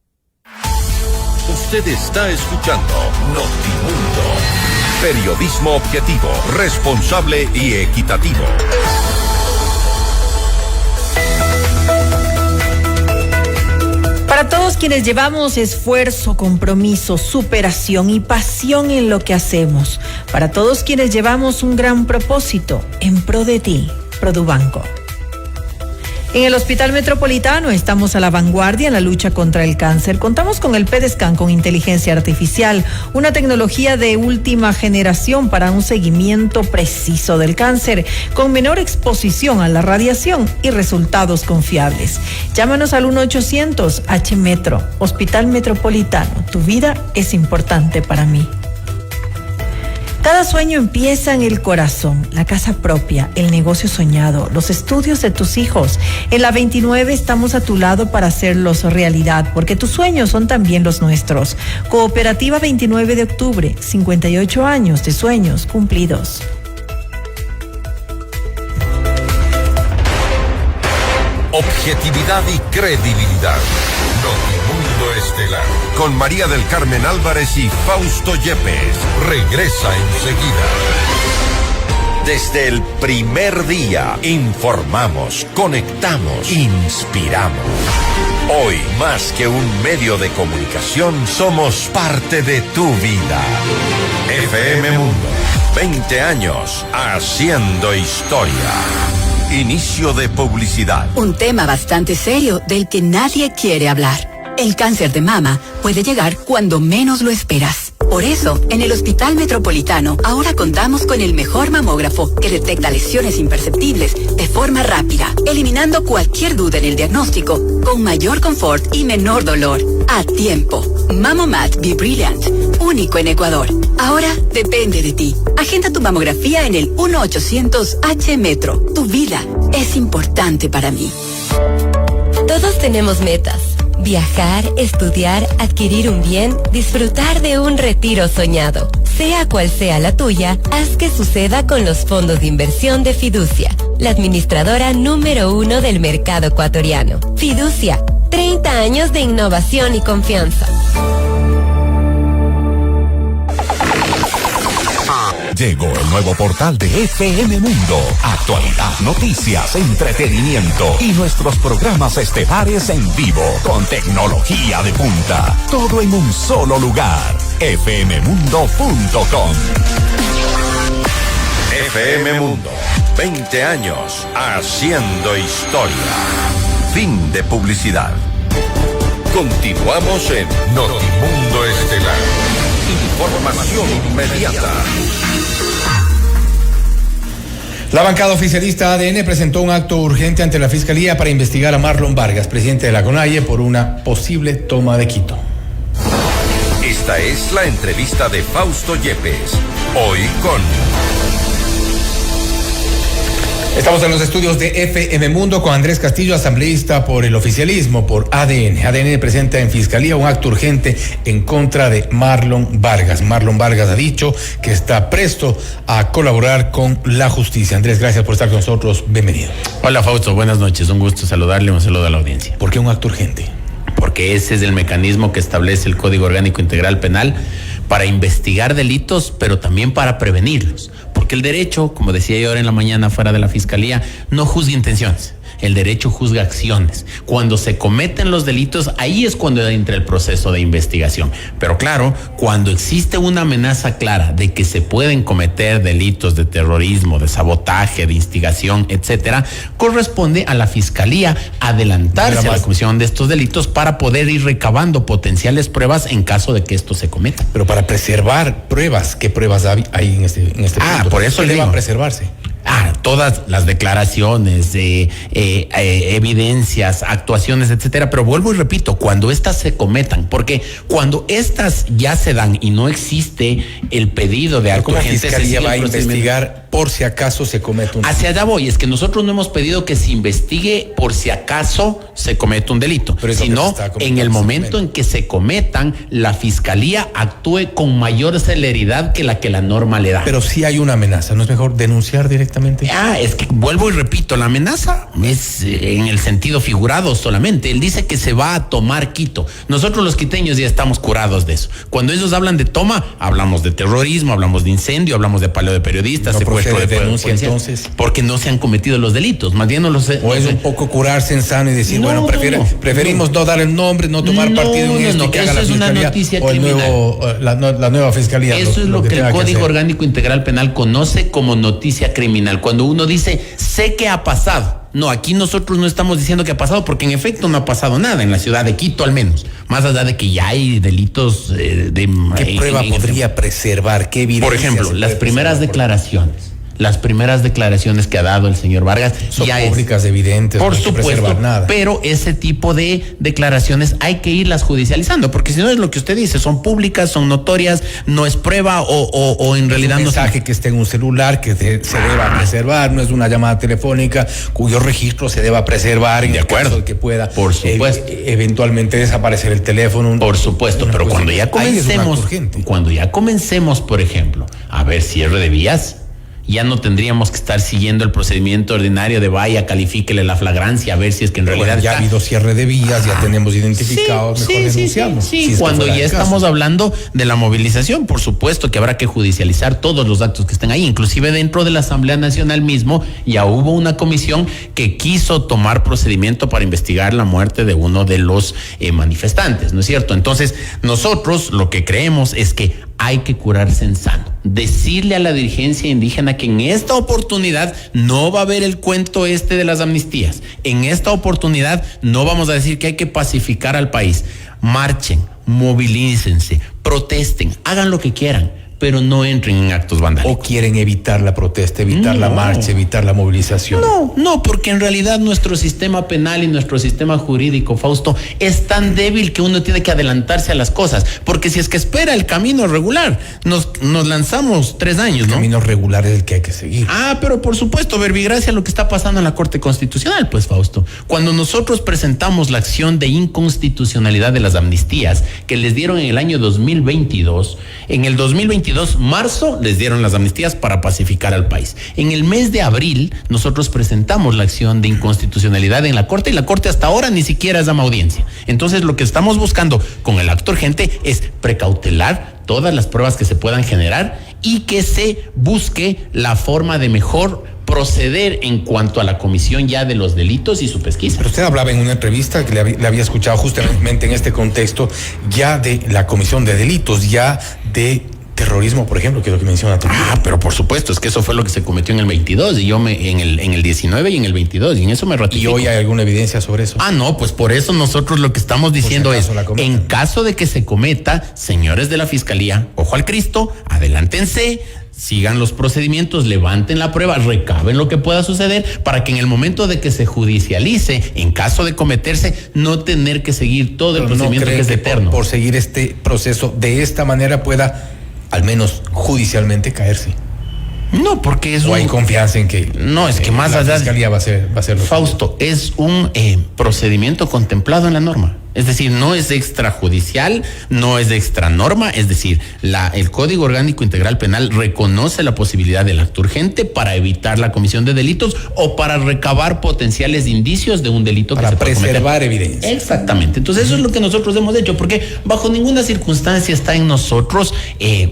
Usted está escuchando Notimundo. Periodismo objetivo, responsable y equitativo. Para todos quienes llevamos esfuerzo, compromiso, superación y pasión en lo que hacemos. Para todos quienes llevamos un gran propósito en pro de ti, Produbanco. En el Hospital Metropolitano estamos a la vanguardia en la lucha contra el cáncer. Contamos con el PEDESCAN con inteligencia artificial, una tecnología de última generación para un seguimiento preciso del cáncer, con menor exposición a la radiación y resultados confiables. Llámanos al 1-800-H-Metro, Hospital Metropolitano. Tu vida es importante para mí. Cada sueño empieza en el corazón, la casa propia, el negocio soñado, los estudios de tus hijos. En la 29 estamos a tu lado para hacerlos realidad, porque tus sueños son también los nuestros. Cooperativa 29 de octubre, 58 años de sueños cumplidos. Objetividad y credibilidad. Notimundo Estelar. Con María del Carmen Álvarez y Fausto Yepes. Regresa enseguida. Desde el primer día, informamos, conectamos, inspiramos. Hoy, más que un medio de comunicación, somos parte de tu vida. FM Mundo. 20 años haciendo historia. Inicio de publicidad. Un tema bastante serio del que nadie quiere hablar. El cáncer de mama puede llegar cuando menos lo esperas. Por eso, en el Hospital Metropolitano ahora contamos con el mejor mamógrafo que detecta lesiones imperceptibles de forma rápida, eliminando cualquier duda en el diagnóstico, con mayor confort y menor dolor. A tiempo. Mamomat Be Brilliant, único en Ecuador. Ahora depende de ti. Agenda tu mamografía en el 1-800-H-Metro. Tu vida es importante para mí. Todos tenemos metas. Viajar, estudiar, adquirir un bien, disfrutar de un retiro soñado. Sea cual sea la tuya, haz que suceda con los fondos de inversión de Fiducia, la administradora número 1 del mercado ecuatoriano. Fiducia, 30 años de innovación y confianza. Llegó el nuevo portal de FM Mundo. Actualidad, noticias, entretenimiento y nuestros programas estelares en vivo con tecnología de punta. Todo en un solo lugar. fmmundo.com. FM Mundo, 20 años haciendo historia. Fin de publicidad. Continuamos en Notimundo Estelar. Información inmediata. La bancada oficialista ADN presentó un acto urgente ante la Fiscalía para investigar a Marlon Vargas, presidente de la CONAIE, por una posible toma de Quito. Esta es la entrevista de Fausto Yepes. Hoy con... Estamos en los estudios de FM Mundo con Andrés Castillo, asambleísta por el oficialismo, por ADN. ADN presenta en Fiscalía un acto urgente en contra de Marlon Vargas. Marlon Vargas ha dicho que está presto a colaborar con la justicia. Andrés, gracias por estar con nosotros. Bienvenido. Hola, Fausto. Buenas noches. Un gusto saludarle. Un saludo a la audiencia. ¿Por qué un acto urgente? Porque ese es el mecanismo que establece el Código Orgánico Integral Penal para investigar delitos, pero también para prevenirlos. Porque el derecho, como decía yo ahora en la mañana fuera de la Fiscalía, no juzga intenciones. El derecho juzga acciones. Cuando se cometen los delitos, ahí es cuando entra el proceso de investigación. Pero claro, cuando existe una amenaza clara de que se pueden cometer delitos de terrorismo, de sabotaje, de instigación, etcétera, corresponde a la Fiscalía adelantarse a la comisión de estos delitos para poder ir recabando potenciales pruebas en caso de que esto se cometa. Pero para preservar pruebas, ¿qué pruebas hay en este punto? Por eso ¿Qué debe preservarse? Todas las declaraciones, evidencias, actuaciones, etcétera. Pero vuelvo y repito, cuando estas se cometan, porque cuando estas ya se dan y no existe el pedido de acto urgente, ¿cómo la Fiscalía va a investigar por si acaso se comete un delito? Hacia allá voy, es que nosotros no hemos pedido que se investigue por si acaso se comete un delito, sino en el momento en que se cometan, la Fiscalía actúe con mayor celeridad que la norma le da. Pero si hay una amenaza, ¿no es mejor denunciar directamente? Es que vuelvo y repito, la amenaza es en el sentido figurado solamente. Él dice que se va a tomar Quito. Nosotros los quiteños ya estamos curados de eso. Cuando ellos hablan de toma, hablamos de terrorismo, hablamos de incendio, hablamos de paleo de periodistas, secuestro de denuncia, entonces. Porque no se han cometido los delitos, más bien no los... O es un poco curarse en sano y decir, preferimos no dar el nombre, no tomar partido en esto, que haga la Fiscalía. Eso es una noticia criminal. La nueva Fiscalía. Eso es lo que el Código Orgánico Integral Penal conoce como noticia criminal. Cuando uno dice, sé que ha pasado. No, aquí nosotros no estamos diciendo que ha pasado, porque en efecto no ha pasado nada en la ciudad de Quito, al menos. Más allá de que ya hay delitos ¿Qué prueba podría preservar? ¿Qué evidencia? Por ejemplo, las primeras declaraciones. Las primeras declaraciones que ha dado el señor Vargas son públicas, evidentes, por no hay que supuesto, preservar nada. Pero ese tipo de declaraciones hay que irlas judicializando, porque si no es lo que usted dice, son públicas, son notorias, no es prueba o en realidad no es un mensaje que esté en un celular que se deba preservar, no es una llamada telefónica cuyo registro se deba preservar en el caso de que pueda, por supuesto, eventualmente desaparecer el teléfono. Por supuesto, pero cuando ya comencemos, por ejemplo, a ver cierre de vías, ya no tendríamos que estar siguiendo el procedimiento ordinario de vaya, califíquele la flagrancia, a ver si es que en realidad ya ha habido cierre de vías, ya tenemos identificados, mejor denunciamos. Sí, cuando ya estamos hablando de la movilización, por supuesto que habrá que judicializar todos los actos que estén ahí, inclusive dentro de la Asamblea Nacional mismo ya hubo una comisión que quiso tomar procedimiento para investigar la muerte de uno de los manifestantes, ¿no es cierto? Entonces, nosotros lo que creemos es que hay que curarse en sano. Decirle a la dirigencia indígena que en esta oportunidad no va a haber el cuento de las amnistías. En esta oportunidad no vamos a decir que hay que pacificar al país. Marchen, movilícense, protesten, hagan lo que quieran, pero no entren en actos vandálicos. ¿O quieren evitar la protesta, evitar la marcha, evitar la movilización? No, porque en realidad nuestro sistema penal y nuestro sistema jurídico, Fausto, es tan débil que uno tiene que adelantarse a las cosas, porque si es que espera el camino regular, nos lanzamos 3 años, ¿no? El camino regular es el que hay que seguir. Pero por supuesto, verbigracia lo que está pasando en la Corte Constitucional, pues, Fausto. Cuando nosotros presentamos la acción de inconstitucionalidad de las amnistías que les dieron en el año 2022, en el 2022 marzo les dieron las amnistías para pacificar al país. En el mes de abril nosotros presentamos la acción de inconstitucionalidad en la Corte y la Corte hasta ahora ni siquiera llama audiencia. Entonces lo que estamos buscando con el acto urgente es precautelar todas las pruebas que se puedan generar y que se busque la forma de mejor proceder en cuanto a la comisión ya de los delitos y su pesquisa. Pero usted hablaba en una entrevista que le había escuchado justamente en este contexto ya de la comisión de delitos, ya de terrorismo, por ejemplo, que es lo que menciona tú. Pero por supuesto, es que eso fue lo que se cometió en el 22 y en el 19 y en el 22, y en eso me ratifico. ¿Y hoy hay alguna evidencia sobre eso? No, pues por eso nosotros lo que estamos diciendo es, en caso de que se cometa, señores de la Fiscalía, ojo al Cristo, adelántense, sigan los procedimientos, levanten la prueba, recaben lo que pueda suceder para que en el momento de que se judicialice, en caso de cometerse, no tener que seguir todo el procedimiento que es eterno. Por seguir este proceso de esta manera pueda al menos judicialmente caerse. No, porque es hay confianza en que es que más allá la Fiscalía va a ser Fausto, es un procedimiento contemplado en la norma. Es decir, no es extrajudicial, no es de extra norma, es decir, el Código Orgánico Integral Penal reconoce la posibilidad del acto urgente para evitar la comisión de delitos o para recabar potenciales indicios de un delito para que se puede cometer. Preservar evidencia. Exactamente. Entonces eso es lo que nosotros hemos hecho, porque bajo ninguna circunstancia está en nosotros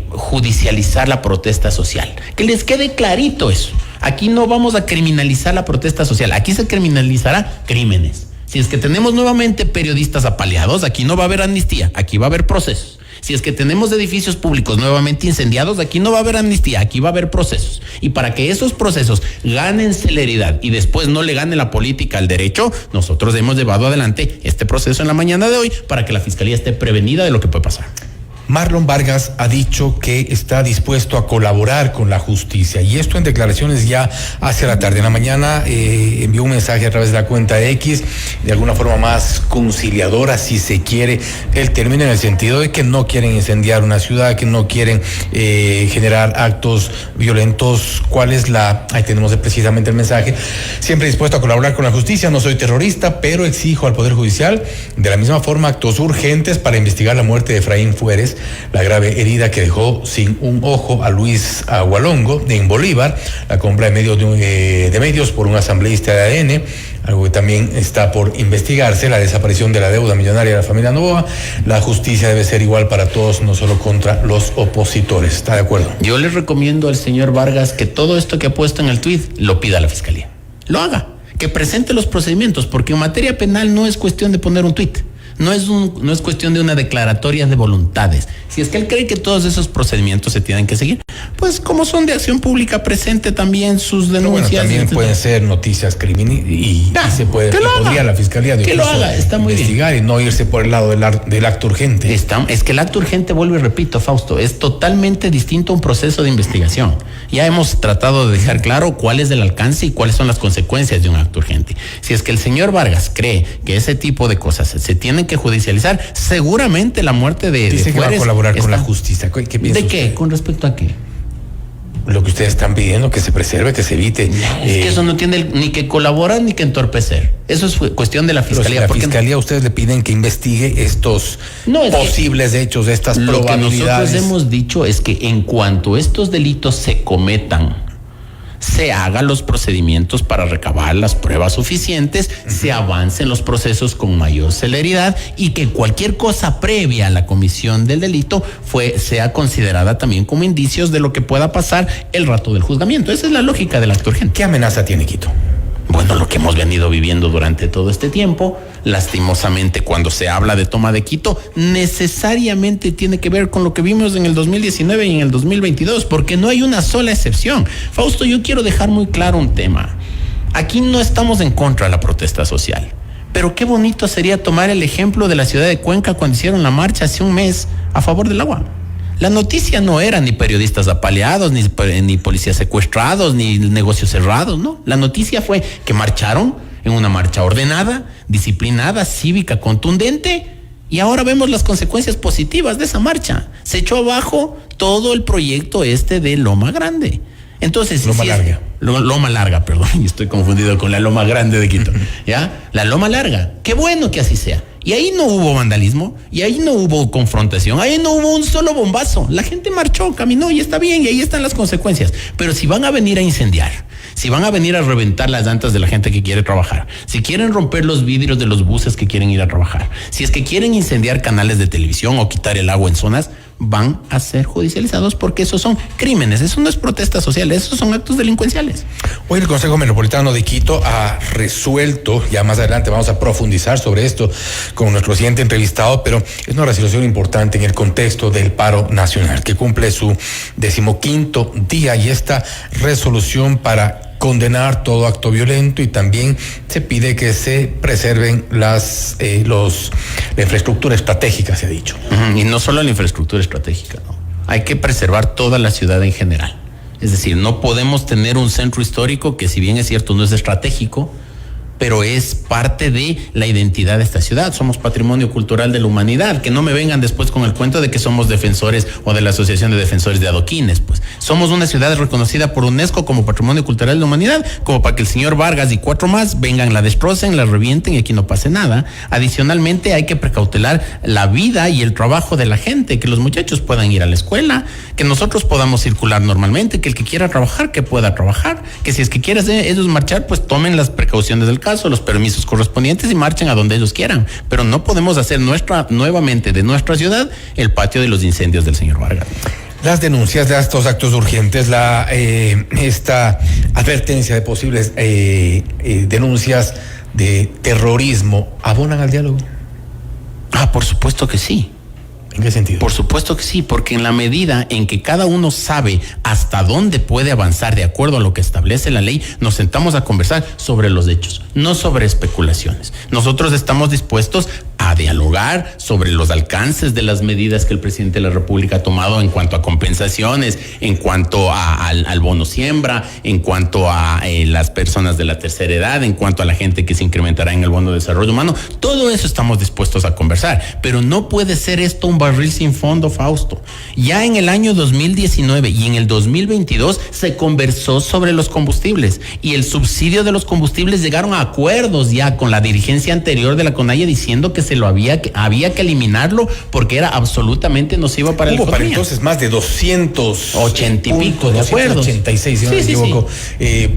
judicializar la protesta social. Que les quede clarito eso. Aquí no vamos a criminalizar la protesta social, aquí se criminalizará crímenes. Si es que tenemos nuevamente periodistas apaleados, aquí no va a haber amnistía, aquí va a haber procesos. Si es que tenemos edificios públicos nuevamente incendiados, aquí no va a haber amnistía, aquí va a haber procesos. Y para que esos procesos ganen celeridad y después no le gane la política al derecho, nosotros hemos llevado adelante este proceso en la mañana de hoy para que la Fiscalía esté prevenida de lo que puede pasar. Marlon Vargas ha dicho que está dispuesto a colaborar con la justicia, y esto en declaraciones ya hacia la tarde. En la mañana envió un mensaje a través de la cuenta X, de alguna forma más conciliadora, si se quiere el término, en el sentido de que no quieren incendiar una ciudad, que no quieren generar actos violentos. ¿Cuál es ahí tenemos precisamente el mensaje? Siempre dispuesto a colaborar con la justicia, no soy terrorista, pero exijo al Poder Judicial de la misma forma actos urgentes para investigar la muerte de Efraín Fuérez, la grave herida que dejó sin un ojo a Luis Agualongo en Bolívar, la compra de medios por un asambleísta de ADN, algo que también está por investigarse, la desaparición de la deuda millonaria de la familia Novoa. La justicia debe ser igual para todos, no solo contra los opositores. ¿Está de acuerdo? Yo le recomiendo al señor Vargas que todo esto que ha puesto en el tuit lo pida a la Fiscalía. Lo haga, que presente los procedimientos, porque en materia penal no es cuestión de poner un tuit. No es cuestión de una declaratoria de voluntades. Si es que él cree que todos esos procedimientos se tienen que seguir, pues como son de acción pública, presente también sus denuncias. Bueno, también pueden ser noticias criminales y se puede, podría la Fiscalía de que lo haga, está muy investigar bien. Y no irse por el lado del acto urgente. Es que el acto urgente, vuelvo y repito, Fausto, es totalmente distinto a un proceso de investigación. Ya hemos tratado de dejar claro cuál es el alcance y cuáles son las consecuencias de un acto urgente. Si es que el señor Vargas cree que ese tipo de cosas se tienen que judicializar, seguramente la muerte de Dice que Fuérez va a colaborar con la justicia. ¿Qué piensa ¿De qué? usted? ¿Con respecto a qué? Lo que ustedes están pidiendo, que se preserve, que se evite. Es que eso no tiene ni que colaborar ni que entorpecer. Eso es cuestión de la Fiscalía. Pero si la Fiscalía, ustedes le piden que investigue estos posibles hechos, estas probabilidades. Lo que nosotros hemos dicho es que en cuanto estos delitos se cometan, se hagan los procedimientos para recabar las pruebas suficientes, se avancen los procesos con mayor celeridad y que cualquier cosa previa a la comisión del delito sea considerada también como indicios de lo que pueda pasar el rato del juzgamiento. Esa es la lógica del acto urgente. ¿Qué amenaza tiene Quito? Bueno, lo que hemos venido viviendo durante todo este tiempo. Lastimosamente, cuando se habla de toma de Quito, necesariamente tiene que ver con lo que vimos en el 2019 y en el 2022, porque no hay una sola excepción. Fausto, yo quiero dejar muy claro un tema. Aquí no estamos en contra de la protesta social, pero qué bonito sería tomar el ejemplo de la ciudad de Cuenca cuando hicieron la marcha hace un mes a favor del agua. La noticia no era ni periodistas apaleados, ni policías secuestrados, ni negocios cerrados, no. La noticia fue que marcharon en una marcha ordenada, disciplinada, cívica, contundente, y ahora vemos las consecuencias positivas de esa marcha. Se echó abajo todo el proyecto de Loma Grande. Entonces, Loma Larga, perdón, y estoy confundido con la Loma Grande de Quito, ¿ya? La Loma Larga, qué bueno que así sea. Y ahí no hubo vandalismo, y ahí no hubo confrontación, ahí no hubo un solo bombazo. La gente marchó, caminó y está bien, y ahí están las consecuencias. Pero si van a venir a incendiar, si van a venir a reventar las llantas de la gente que quiere trabajar, si quieren romper los vidrios de los buses que quieren ir a trabajar, si es que quieren incendiar canales de televisión o quitar el agua en zonas, van a ser judicializados porque esos son crímenes, eso no es protesta social, esos son actos delincuenciales. Hoy el Consejo Metropolitano de Quito ha resuelto, ya más adelante vamos a profundizar sobre esto con nuestro siguiente entrevistado, pero es una resolución importante en el contexto del paro nacional que cumple su 15º día, y esta resolución para condenar todo acto violento, y también se pide que se preserven la infraestructura estratégica, se ha dicho. Y no solo la infraestructura estratégica, ¿no? Hay que preservar toda la ciudad en general. Es decir, no podemos tener un centro histórico que, si bien es cierto, no es estratégico, pero es parte de la identidad de esta ciudad. Somos patrimonio cultural de la humanidad. Que no me vengan después con el cuento de que somos defensores o de la Asociación de Defensores de Adoquines. Pues somos una ciudad reconocida por UNESCO como patrimonio cultural de la humanidad, como para que el señor Vargas y 4 más vengan, la destrocen, la revienten y aquí no pase nada. Adicionalmente, hay que precautelar la vida y el trabajo de la gente, que los muchachos puedan ir a la escuela, que nosotros podamos circular normalmente, que el que quiera trabajar, que pueda trabajar, que si es que quieren ellos marchar, pues tomen las precauciones del caso, los permisos correspondientes y marchen a donde ellos quieran, pero no podemos hacer nuevamente de nuestra ciudad el patio de los incendios del señor Vargas. Las denuncias de estos actos urgentes, esta advertencia de posibles denuncias de terrorismo, ¿abonan al diálogo? Por supuesto que sí. ¿En qué sentido? Por supuesto que sí, porque en la medida en que cada uno sabe hasta dónde puede avanzar de acuerdo a lo que establece la ley, nos sentamos a conversar sobre los hechos, no sobre especulaciones. Nosotros estamos dispuestos a dialogar sobre los alcances de las medidas que el presidente de la República ha tomado en cuanto a compensaciones, en cuanto al bono siembra, en cuanto a las personas de la tercera edad, en cuanto a la gente que se incrementará en el bono de desarrollo humano. Todo eso estamos dispuestos a conversar, pero no puede ser esto un barril sin fondo, Fausto. Ya en el año 2019 y en el 2022 se conversó sobre los combustibles, y el subsidio de los combustibles llegaron a acuerdos ya con la dirigencia anterior de la CONAIE diciendo que se lo había que eliminarlo porque era absolutamente nocivo para la economía. Para entonces más de 280 y pico de acuerdos. 286, si no me equivoco,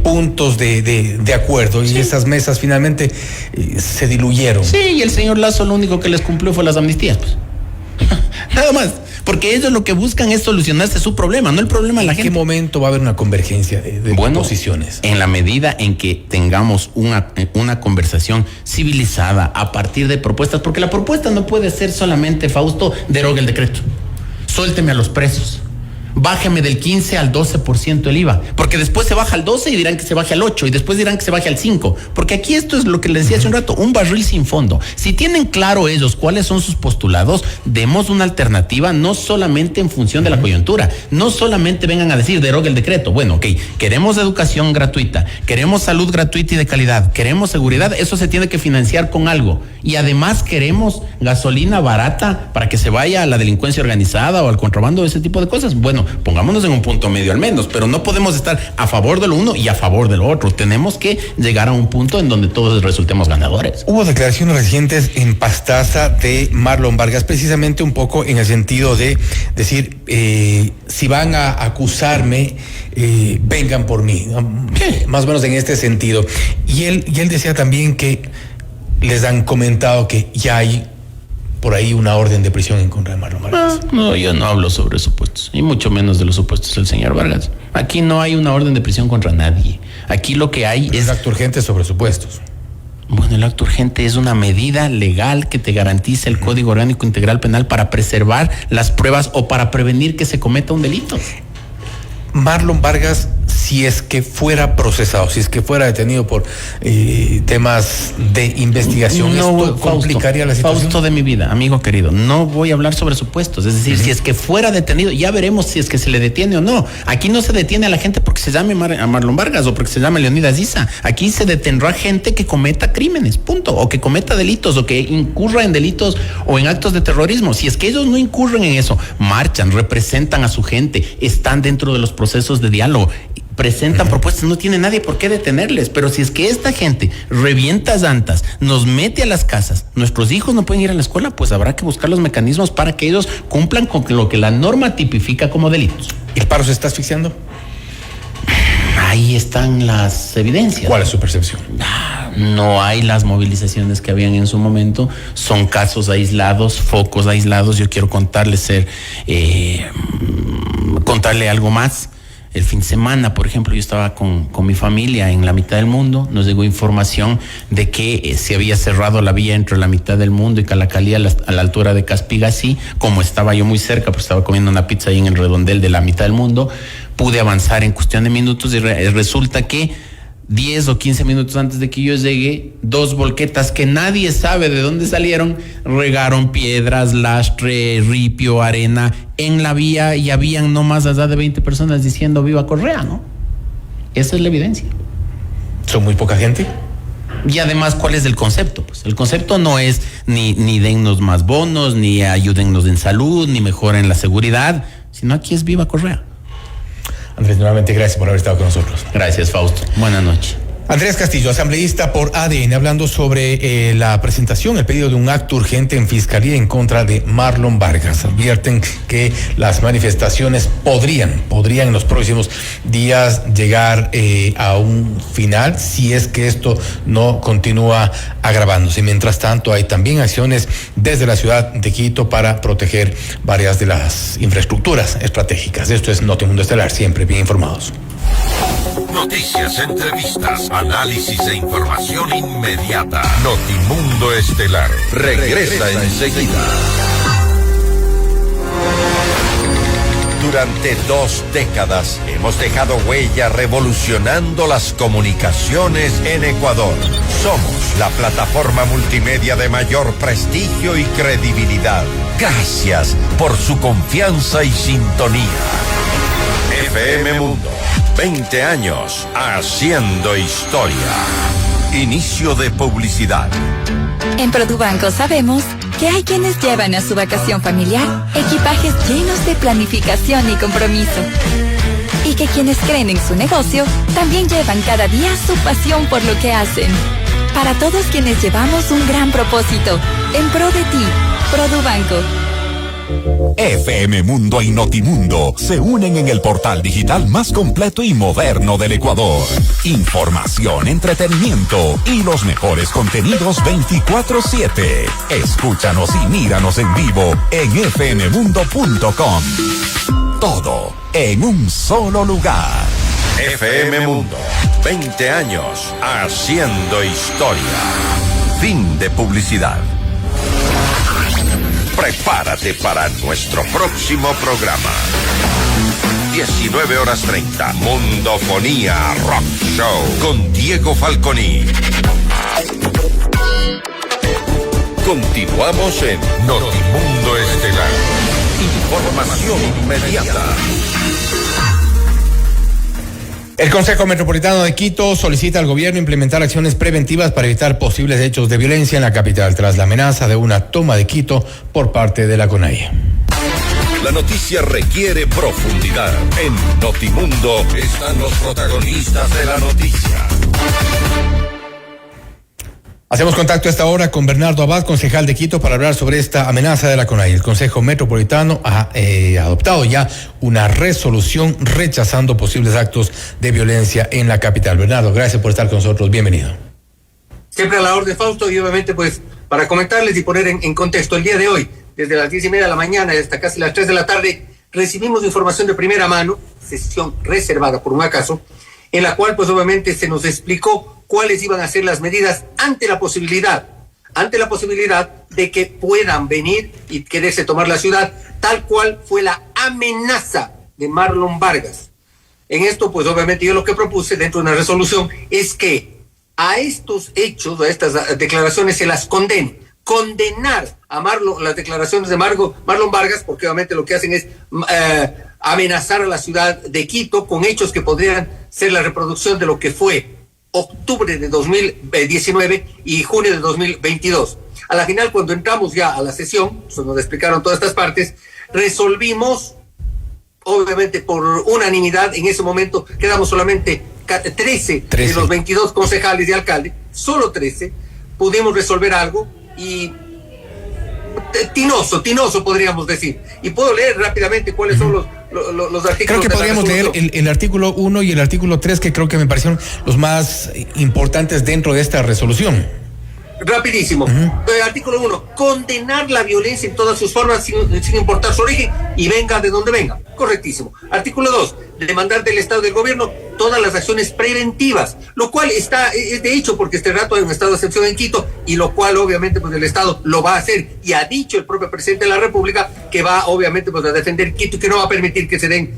puntos de acuerdo, y esas mesas finalmente se diluyeron. Sí, y el señor Lazo lo único que les cumplió fue las amnistías, pues. Nada más, porque ellos lo que buscan es solucionarse su problema, no el problema de la gente. ¿En qué momento va a haber una convergencia de posiciones? En la medida en que tengamos una conversación civilizada a partir de propuestas, porque la propuesta no puede ser solamente, Fausto, derogue el decreto, suélteme a los presos, bájeme del 15 al 12% el IVA, porque después se baja al 12 y dirán que se baje al 8 y después dirán que se baje al 5, porque aquí esto es lo que les decía hace un rato, un barril sin fondo. Si tienen claro ellos cuáles son sus postulados, demos una alternativa, no solamente en función de la coyuntura, no solamente vengan a decir derogue el decreto. Bueno, ok, queremos educación gratuita, queremos salud gratuita y de calidad, queremos seguridad, eso se tiene que financiar con algo, y además queremos gasolina barata para que se vaya a la delincuencia organizada o al contrabando, ese tipo de cosas. Bueno, pongámonos en un punto medio al menos, pero no podemos estar a favor de lo uno y a favor de lo otro. Tenemos que llegar a un punto en donde todos resultemos ganadores. Hubo declaraciones recientes en Pastaza de Marlon Vargas, precisamente un poco en el sentido de decir, si van a acusarme, vengan por mí, más o menos en este sentido. Y él decía también que les han comentado que ya hay por ahí una orden de prisión en contra de Marlon Vargas. No, yo no hablo sobre supuestos, y mucho menos de los supuestos del señor Vargas. Aquí no hay una orden de prisión contra nadie. Aquí lo que hay es el acto urgente sobre supuestos. Bueno, el acto urgente es una medida legal que te garantiza el Código Orgánico Integral Penal para preservar las pruebas o para prevenir que se cometa un delito. Marlon Vargas, si es que fuera procesado, si es que fuera detenido por temas de investigación, ¿esto complicaría la situación? Fausto de mi vida, amigo querido, no voy a hablar sobre supuestos. Es decir, si es que fuera detenido, ya veremos si es que se le detiene o no. Aquí no se detiene a la gente porque se llame a Marlon Vargas o porque se llame Leonidas Issa. Aquí se detendrá gente que cometa crímenes, punto, o que cometa delitos, o que incurra en delitos o en actos de terrorismo. Si es que ellos no incurren en eso, marchan, representan a su gente, están dentro de los procesos de diálogo, presentan propuestas, no tiene nadie por qué detenerles. Pero si es que esta gente revienta llantas, nos mete a las casas, nuestros hijos no pueden ir a la escuela, pues habrá que buscar los mecanismos para que ellos cumplan con lo que la norma tipifica como delitos. ¿El paro se está asfixiando? ahí están las evidencias. ¿Cuál es su percepción? No hay las movilizaciones que habían en su momento, son casos aislados, focos aislados. Yo quiero contarle algo más. El fin de semana, por ejemplo, yo estaba con mi familia en la mitad del mundo. Nos llegó información de que se había cerrado la vía entre la mitad del mundo y Calacalí a la altura de Caspigasí. Como estaba yo muy cerca, pues estaba comiendo una pizza ahí en el redondel de la mitad del mundo, pude avanzar en cuestión de minutos y resulta que 10 o 15 minutos antes de que yo llegue, 2 volquetas que nadie sabe de dónde salieron, regaron piedras, lastre, ripio, arena en la vía y habían no más allá de 20 personas diciendo viva Correa, ¿no? Esa es la evidencia. ¿Son muy poca gente? Y además, ¿cuál es el concepto? Pues el concepto no es ni dennos más bonos, ni ayúdennos en salud, ni mejoren la seguridad, sino aquí es viva Correa. Andrés, nuevamente gracias por haber estado con nosotros. Gracias, Fausto. Buenas noches. Andrés Castillo, asambleísta por ADN, hablando sobre la presentación, el pedido de un acto urgente en Fiscalía en contra de Marlon Vargas. Advierten que las manifestaciones podrían en los próximos días llegar a un final si es que esto no continúa agravándose. Mientras tanto, hay también acciones desde la ciudad de Quito para proteger varias de las infraestructuras estratégicas. Esto es Notimundo Estelar, siempre bien informados. Noticias, entrevistas, análisis e información inmediata. Notimundo Estelar regresa enseguida. Durante 2 décadas hemos dejado huella revolucionando las comunicaciones en Ecuador. Somos la plataforma multimedia de mayor prestigio y credibilidad. Gracias por su confianza y sintonía. FM Mundo, 20 años haciendo historia. Inicio de publicidad. En Produbanco sabemos que hay quienes llevan a su vacación familiar equipajes llenos de planificación y compromiso. Y que quienes creen en su negocio también llevan cada día su pasión por lo que hacen. Para todos quienes llevamos un gran propósito, en pro de ti, Produbanco. FM Mundo y Notimundo se unen en el portal digital más completo y moderno del Ecuador. Información, entretenimiento y los mejores contenidos 24/7. Escúchanos y míranos en vivo en fmmundo.com. Todo en un solo lugar. FM Mundo, 20 años haciendo historia. Fin de publicidad. Prepárate para nuestro próximo programa. 19:30, Mundofonía Rock Show con Diego Falconi. Continuamos en Notimundo Estelar. Información inmediata. El Consejo Metropolitano de Quito solicita al gobierno implementar acciones preventivas para evitar posibles hechos de violencia en la capital tras la amenaza de una toma de Quito por parte de la CONAIE. La noticia requiere profundidad. En Notimundo están los protagonistas de la noticia. Hacemos contacto a esta hora con Bernardo Abad, concejal de Quito, para hablar sobre esta amenaza de la CONAIE. El Consejo Metropolitano ha adoptado ya una resolución rechazando posibles actos de violencia en la capital. Bernardo, gracias por estar con nosotros. Bienvenido. Siempre a la orden, Fausto, y obviamente pues para comentarles y poner en contexto, el día de hoy, desde las 10:30 de la mañana hasta casi las 3 de la tarde, recibimos información de primera mano, sesión reservada por un acaso, en la cual pues obviamente se nos explicó cuáles iban a ser las medidas ante la posibilidad de que puedan venir y quererse tomar la ciudad, tal cual fue la amenaza de Marlon Vargas. En esto, pues obviamente yo lo que propuse dentro de una resolución es que a estos hechos, a estas declaraciones se las condene. Condenar a las declaraciones de Marlon Vargas, porque obviamente lo que hacen es amenazar a la ciudad de Quito con hechos que podrían ser la reproducción de lo que fue octubre de 2019 y junio de 2022. A la final, cuando entramos ya a la sesión, nos explicaron todas estas partes, resolvimos, obviamente por unanimidad, en ese momento quedamos solamente 13 de los 22 concejales y alcalde, solo 13, pudimos resolver algo y tinoso podríamos decir. Y puedo leer rápidamente cuáles son los artículos. Creo que podríamos leer el artículo 1 y el artículo 3, que creo que me parecieron los más importantes dentro de esta resolución. Rapidísimo. Artículo 1. Condenar la violencia en todas sus formas sin importar su origen y venga de donde venga. Correctísimo. Artículo 2. Demandar del Estado y del Gobierno todas las acciones preventivas, lo cual es de hecho porque este rato hay un estado de excepción en Quito y lo cual obviamente pues el Estado lo va a hacer y ha dicho el propio presidente de la República que va obviamente pues a defender Quito y que no va a permitir que se den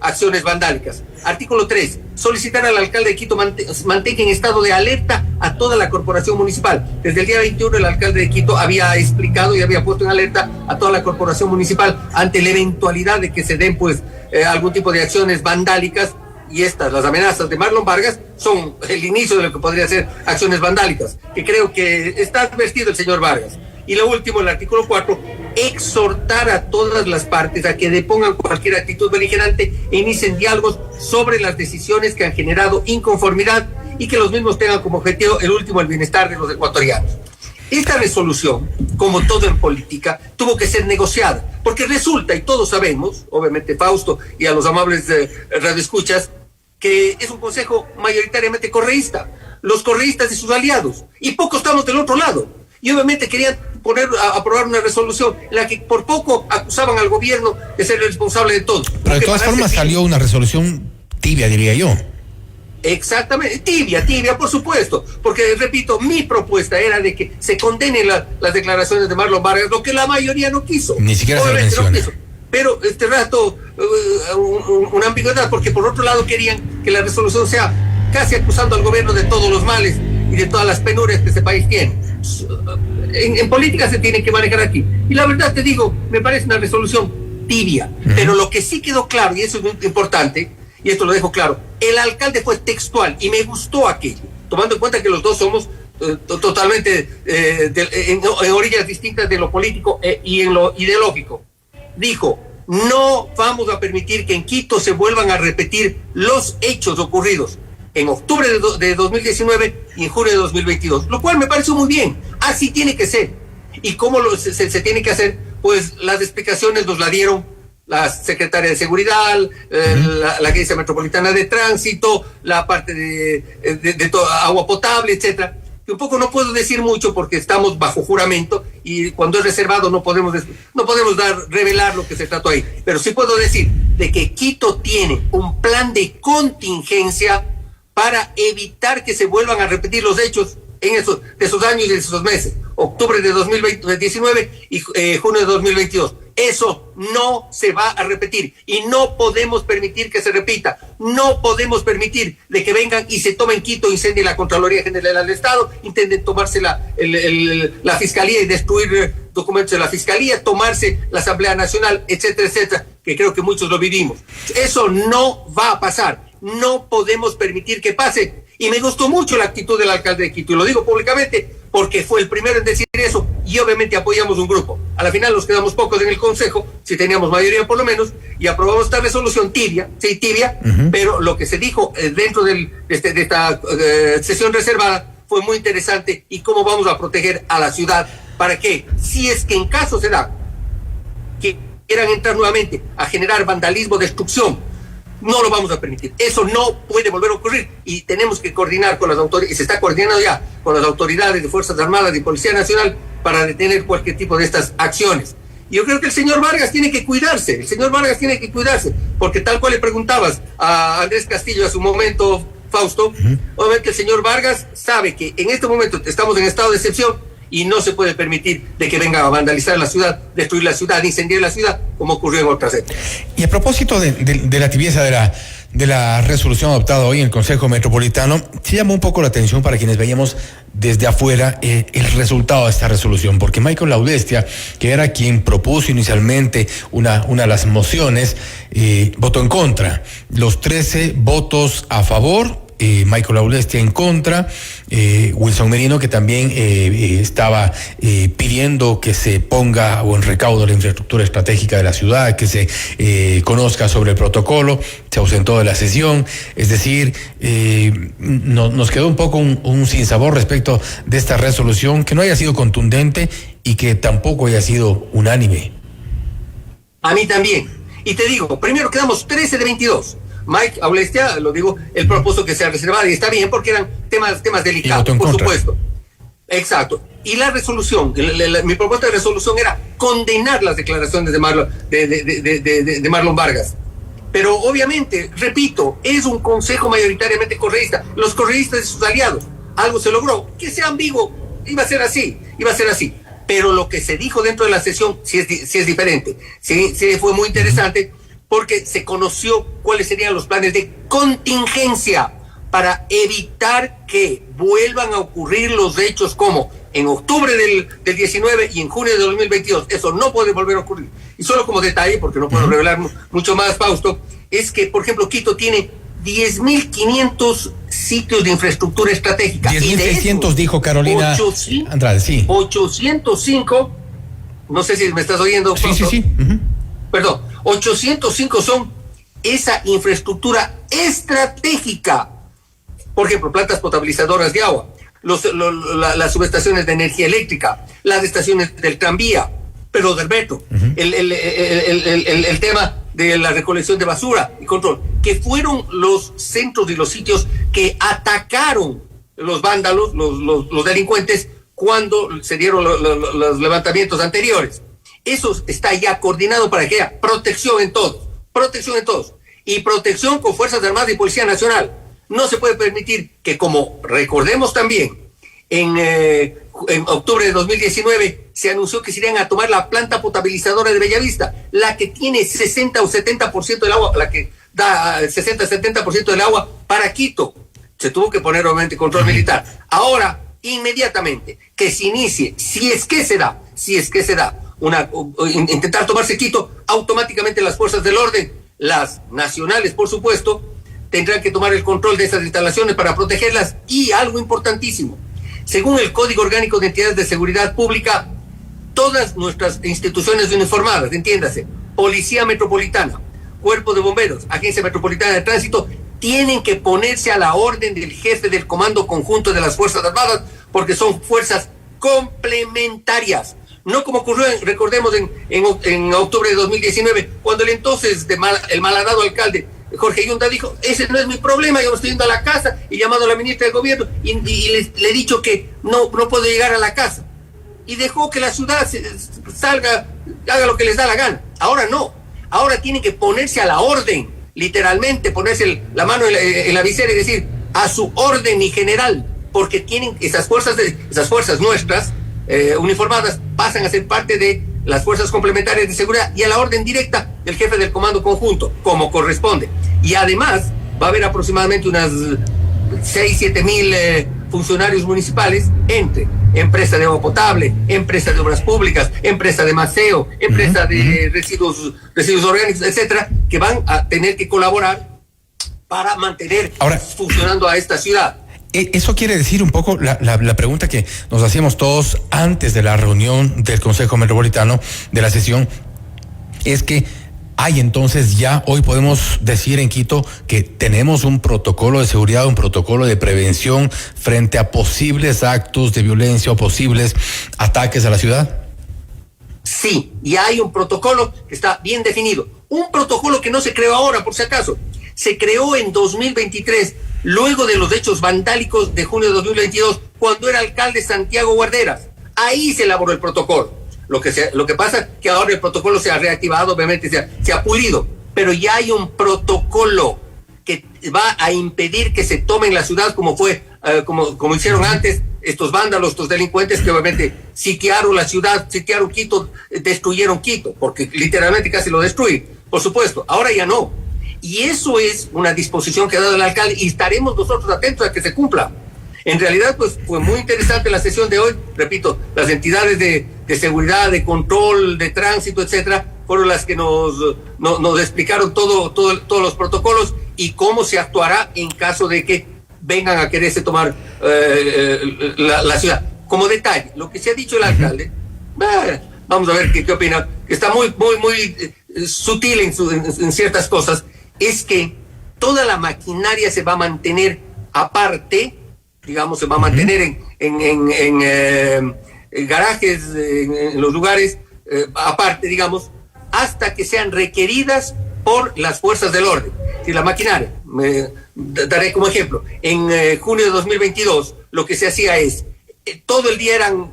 acciones vandálicas. Artículo 3. Solicitar al alcalde de Quito mantenga en estado de alerta a toda la corporación municipal. Desde el día 21 el alcalde de Quito había explicado y había puesto en alerta a toda la corporación municipal ante la eventualidad de que se den pues algún tipo de acciones vandálicas, y las amenazas de Marlon Vargas son el inicio de lo que podría ser acciones vandálicas, que creo que está advertido el señor Vargas. Y lo último, el artículo 4, exhortar a todas las partes a que depongan cualquier actitud beligerante e inicien diálogos sobre las decisiones que han generado inconformidad y que los mismos tengan como objetivo el bienestar de los ecuatorianos. Esta resolución, como todo en política, tuvo que ser negociada, porque resulta, y todos sabemos, obviamente Fausto y a los amables radioescuchas, que es un consejo mayoritariamente correísta, los correístas y sus aliados, y pocos estamos del otro lado, y obviamente querían aprobar una resolución en la que por poco acusaban al gobierno de ser el responsable de todo. Pero de todas formas salió una resolución tibia, diría yo. Exactamente, tibia, por supuesto, porque repito, mi propuesta era de que se condenen las declaraciones de Marlon Vargas, lo que la mayoría no quiso. Ni siquiera se menciona. Pero este rato, una ambigüedad, porque por otro lado querían que la resolución sea casi acusando al gobierno de todos los males y de todas las penurias que este país tiene. En política se tiene que manejar aquí. Y la verdad te digo, me parece una resolución tibia. Pero lo que sí quedó claro, y eso es muy importante, y esto lo dejo claro, el alcalde fue textual y me gustó aquello, tomando en cuenta que los dos somos totalmente en orillas distintas de lo político y en lo ideológico. Dijo, no vamos a permitir que en Quito se vuelvan a repetir los hechos ocurridos en octubre de 2019 y en junio de 2022, lo cual me pareció muy bien. Así tiene que ser. ¿Y cómo se tiene que hacer? Pues las explicaciones nos la dieron la secretaria de Seguridad, la Agencia Metropolitana de Tránsito, la parte de agua potable, etcétera. Que un poco no puedo decir mucho porque estamos bajo juramento y cuando es reservado no podemos revelar lo que se trató ahí. Pero sí puedo decir de que Quito tiene un plan de contingencia para evitar que se vuelvan a repetir los hechos de esos años y de esos meses, octubre de 2019 y junio de 2022. Eso no se va a repetir y no podemos permitir que se repita. No podemos permitir de que vengan y se tomen Quito, incendien la Contraloría General del Estado, intenten tomarse la Fiscalía y destruir documentos de la Fiscalía, tomarse la Asamblea Nacional, etcétera, etcétera, que creo que muchos lo vivimos. Eso no va a pasar. No podemos permitir que pase. Y me gustó mucho la actitud del alcalde de Quito, y lo digo públicamente porque fue el primero en decir eso, y obviamente apoyamos un grupo. A la final nos quedamos pocos en el Consejo, si teníamos mayoría por lo menos, y aprobamos esta resolución tibia, pero lo que se dijo dentro de esta sesión reservada fue muy interesante, y cómo vamos a proteger a la ciudad para que, si es que en caso se da que quieran entrar nuevamente a generar vandalismo, destrucción, no lo vamos a permitir. Eso no puede volver a ocurrir y tenemos que coordinar con las autoridades, y se está coordinando ya con las autoridades de Fuerzas Armadas y Policía Nacional para detener cualquier tipo de estas acciones. Y yo creo que el señor Vargas tiene que cuidarse, porque tal cual le preguntabas a Andrés Castillo a su momento, Fausto, obviamente el señor Vargas sabe que en este momento estamos en estado de excepción y no se puede permitir de que venga a vandalizar la ciudad, destruir la ciudad, incendiar la ciudad, como ocurrió en otras épocas. Y a propósito de la tibieza de la resolución adoptada hoy en el Consejo Metropolitano, sí llamó un poco la atención para quienes veíamos desde afuera el resultado de esta resolución, porque Michael Laudestia, que era quien propuso inicialmente una de las mociones, votó en contra. Los 13 votos a favor, Michael Laudestia en contra, Wilson Merino, que también estaba pidiendo que se ponga o en recaudo la infraestructura estratégica de la ciudad, que se conozca sobre el protocolo, se ausentó de la sesión. Es decir, nos quedó un poco un sinsabor respecto de esta resolución, que no haya sido contundente y que tampoco haya sido unánime. A mí también. Y te digo, primero quedamos 13 de 22. Mike Aulestia, lo digo, él propuso que sea reservada y está bien porque eran temas delicados, por supuesto. Exacto. Y la resolución, mi propuesta de resolución era condenar las declaraciones de Marlon Vargas. Pero obviamente, repito, es un consejo mayoritariamente correísta. Los correístas y sus aliados, algo se logró. Que sea ambiguo, iba a ser así. Pero lo que se dijo dentro de la sesión sí es diferente. Sí fue muy interesante porque se conoció cuáles serían los planes de contingencia para evitar que vuelvan a ocurrir los hechos como en octubre del 19 y en junio de 2022. Eso no puede volver a ocurrir. Y solo como detalle, porque no puedo revelar mucho más, Fausto, es que, por ejemplo, Quito tiene 10.500 sitios de infraestructura estratégica. 10.600 dijo Carolina Andrade, sí. 805, no sé si me estás oyendo, Fausto. Sí. Perdón, 805 son esa infraestructura estratégica. Por ejemplo, plantas potabilizadoras de agua, las subestaciones de energía eléctrica, las estaciones del tranvía, pero Alberto, el tema de la recolección de basura y control, que fueron los centros y los sitios que atacaron los vándalos, los delincuentes, cuando se dieron los levantamientos anteriores. Eso está ya coordinado para que haya protección en todos, y protección con Fuerzas Armadas y Policía Nacional. No se puede permitir que, como recordemos también, en octubre de 2019 se anunció que se irían a tomar la planta potabilizadora de Bellavista, la que tiene 60 o 70% del agua, la que da 60-70% del agua para Quito. Se tuvo que poner obviamente control militar. Ahora, inmediatamente, que se inicie, si es que se da, intentar tomarse Quito, automáticamente las fuerzas del orden, las nacionales por supuesto, tendrán que tomar el control de esas instalaciones para protegerlas. Y algo importantísimo, según el Código Orgánico de Entidades de Seguridad Pública, todas nuestras instituciones uniformadas, entiéndase, Policía Metropolitana, Cuerpo de Bomberos, Agencia Metropolitana de Tránsito, tienen que ponerse a la orden del jefe del Comando Conjunto de las Fuerzas Armadas, porque son fuerzas complementarias. No como ocurrió, recordemos, en octubre de 2019, cuando el entonces el malhadado alcalde Jorge Yunda dijo: ese no es mi problema, yo me estoy yendo a la casa, y llamado a la ministra de Gobierno y le he dicho que no puedo llegar a la casa, y dejó que la ciudad salga, haga lo que les da la gana. Ahora no, ahora tienen que ponerse a la orden, literalmente ponerse la mano en la visera y decir: a su orden y general, porque tienen esas fuerzas nuestras uniformadas pasan a ser parte de las fuerzas complementarias de seguridad y a la orden directa del jefe del Comando Conjunto, como corresponde. Y además va a haber aproximadamente unas 6-7 mil funcionarios municipales entre empresa de agua potable, empresa de obras públicas, empresa de maseo, empresa de residuos orgánicos, etcétera, que van a tener que colaborar para mantener funcionando a esta ciudad. Eso quiere decir un poco la pregunta que nos hacíamos todos antes de la reunión del Consejo Metropolitano, de la sesión, es que hay entonces ya, hoy podemos decir en Quito que tenemos un protocolo de seguridad, un protocolo de prevención frente a posibles actos de violencia o posibles ataques a la ciudad. Sí, y hay un protocolo que está bien definido. Un protocolo que no se creó ahora, por si acaso. Se creó en 2023, luego de los hechos vandálicos de junio de 2022, cuando era alcalde Santiago Guarderas. Ahí se elaboró el protocolo. Lo que pasa es que ahora el protocolo se ha reactivado, obviamente se ha pulido, pero ya hay un protocolo que va a impedir que se tomen la ciudad como fue, como hicieron antes estos vándalos, estos delincuentes que obviamente sitiaron la ciudad, sitiaron Quito, destruyeron Quito, porque literalmente casi lo destruyen, por supuesto. Ahora ya no. Y eso es una disposición que ha dado el alcalde y estaremos nosotros atentos a que se cumpla. En realidad, pues fue muy interesante la sesión de hoy. Repito, las entidades de seguridad, de control, de tránsito, etcétera, fueron las que nos explicaron todos los protocolos y cómo se actuará en caso de que vengan a quererse tomar la ciudad. Como detalle, lo que se ha dicho el alcalde, vamos a ver qué opina, que está muy sutil en ciertas cosas, es que toda la maquinaria se va a mantener aparte, digamos, se va a mantener en garajes, en los lugares aparte, digamos, hasta que sean requeridas por las fuerzas del orden. Si la maquinaria, daré como ejemplo, en junio de 2022 lo que se hacía es, todo el día eran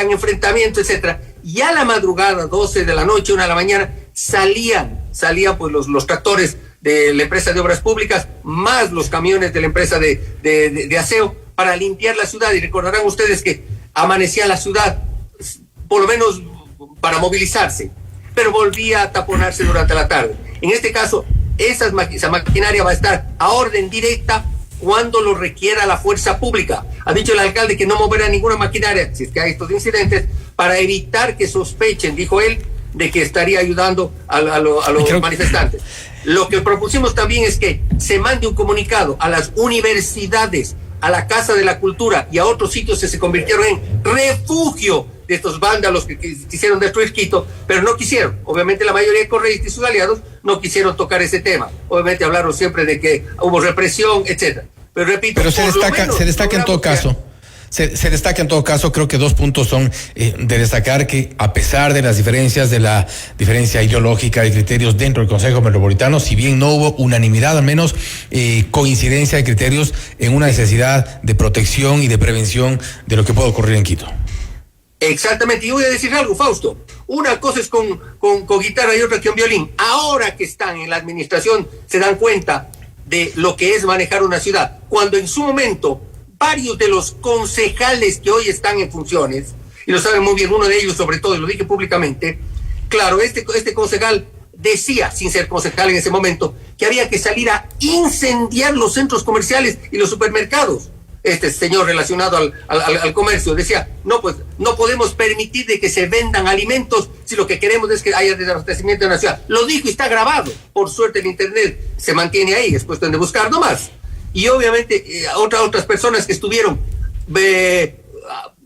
enfrentamientos, etcétera, y a la madrugada, 12 de la noche, 1 de la mañana, salían pues los tractores de la empresa de obras públicas, más los camiones de la empresa de aseo, para limpiar la ciudad. Y recordarán ustedes que amanecía la ciudad, por lo menos para movilizarse, pero volvía a taponarse durante la tarde. En este caso, esa maquinaria va a estar a orden directa cuando lo requiera la fuerza pública. Ha dicho el alcalde que no moverá ninguna maquinaria, si es que hay estos incidentes, para evitar que sospechen, dijo él, de que estaría ayudando a los manifestantes. Lo que propusimos también es que se mande un comunicado a las universidades, a la Casa de la Cultura y a otros sitios que se convirtieron en refugio de estos vándalos que quisieron destruir Quito, pero no quisieron. Obviamente la mayoría de correístas y sus aliados no quisieron tocar ese tema. Obviamente hablaron siempre de que hubo represión, etcétera. Pero repito, se destaca en todo caso. Se destaca en todo caso, creo que 2 puntos son de destacar: que a pesar de las diferencias, de la diferencia ideológica de criterios dentro del Consejo Metropolitano, si bien no hubo unanimidad, al menos coincidencia de criterios en una necesidad de protección y de prevención de lo que puede ocurrir en Quito. Exactamente, y voy a decir algo, Fausto. Una cosa es con guitarra y otra con violín. Ahora que están en la administración se dan cuenta de lo que es manejar una ciudad, cuando en su momento varios de los concejales que hoy están en funciones, y lo saben muy bien, uno de ellos sobre todo, y lo dije públicamente, claro, este concejal decía, sin ser concejal en ese momento, que había que salir a incendiar los centros comerciales y los supermercados. Este señor relacionado al comercio decía, no, pues no podemos permitir de que se vendan alimentos si lo que queremos es que haya desabastecimiento en la ciudad. Lo dijo y está grabado. Por suerte el internet se mantiene ahí, es cuestión de buscar nomás. Y obviamente otras personas que estuvieron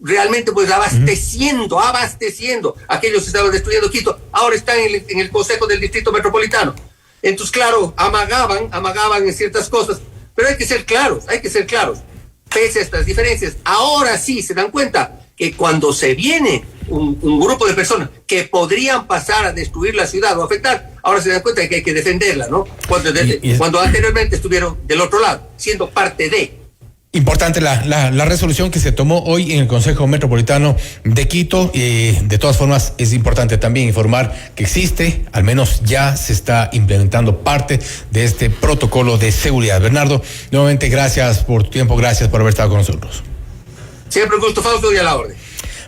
realmente pues abasteciendo aquellos que estaban destruyendo Quito, ahora están en el Consejo del Distrito Metropolitano. Entonces, claro, amagaban en ciertas cosas, pero hay que ser claros. Pese a estas diferencias, ahora sí se dan cuenta que cuando se viene un grupo de personas que podrían pasar a destruir la ciudad o afectar, ahora se dan cuenta de que hay que defenderla, ¿no? Cuando anteriormente estuvieron del otro lado, siendo parte de... Importante la resolución que se tomó hoy en el Consejo Metropolitano de Quito. De todas formas, es importante también informar que existe, al menos ya se está implementando parte de este protocolo de seguridad. Bernardo, nuevamente gracias por tu tiempo, gracias por haber estado con nosotros. Siempre un gusto, Fausto, y a la orden.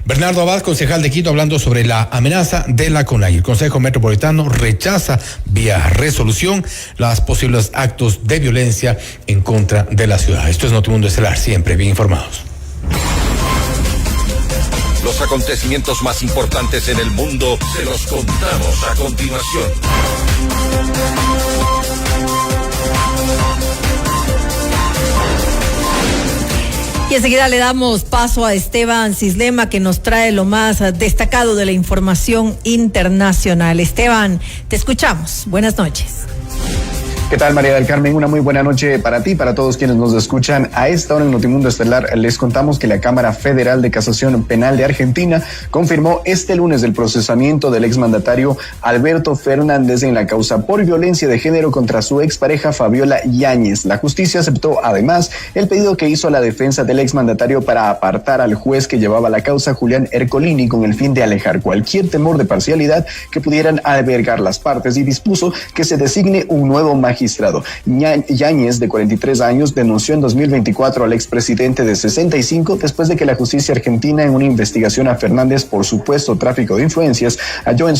Bernardo Abad, concejal de Quito, hablando sobre la amenaza de la CONAI. El Consejo Metropolitano rechaza vía resolución los posibles actos de violencia en contra de la ciudad. Esto es Notimundo Estelar, siempre bien informados. Los acontecimientos más importantes en el mundo se los contamos a continuación. Y enseguida le damos paso a Esteban Cislema, que nos trae lo más destacado de la información internacional. Esteban, te escuchamos. Buenas noches. ¿Qué tal, María del Carmen? Una muy buena noche para ti, para todos quienes nos escuchan. A esta hora en Notimundo Estelar les contamos que la Cámara Federal de Casación Penal de Argentina confirmó este lunes el procesamiento del exmandatario Alberto Fernández en la causa por violencia de género contra su expareja Fabiola Yáñez. La justicia aceptó además el pedido que hizo la defensa del exmandatario para apartar al juez que llevaba la causa, Julián Ercolini, con el fin de alejar cualquier temor de parcialidad que pudieran albergar las partes, y dispuso que se designe un nuevo magistrado. Yáñez, de 43 años, denunció en 2024 al expresidente de 65 después de que la justicia argentina, en una investigación a Fernández por supuesto tráfico de influencias, halló en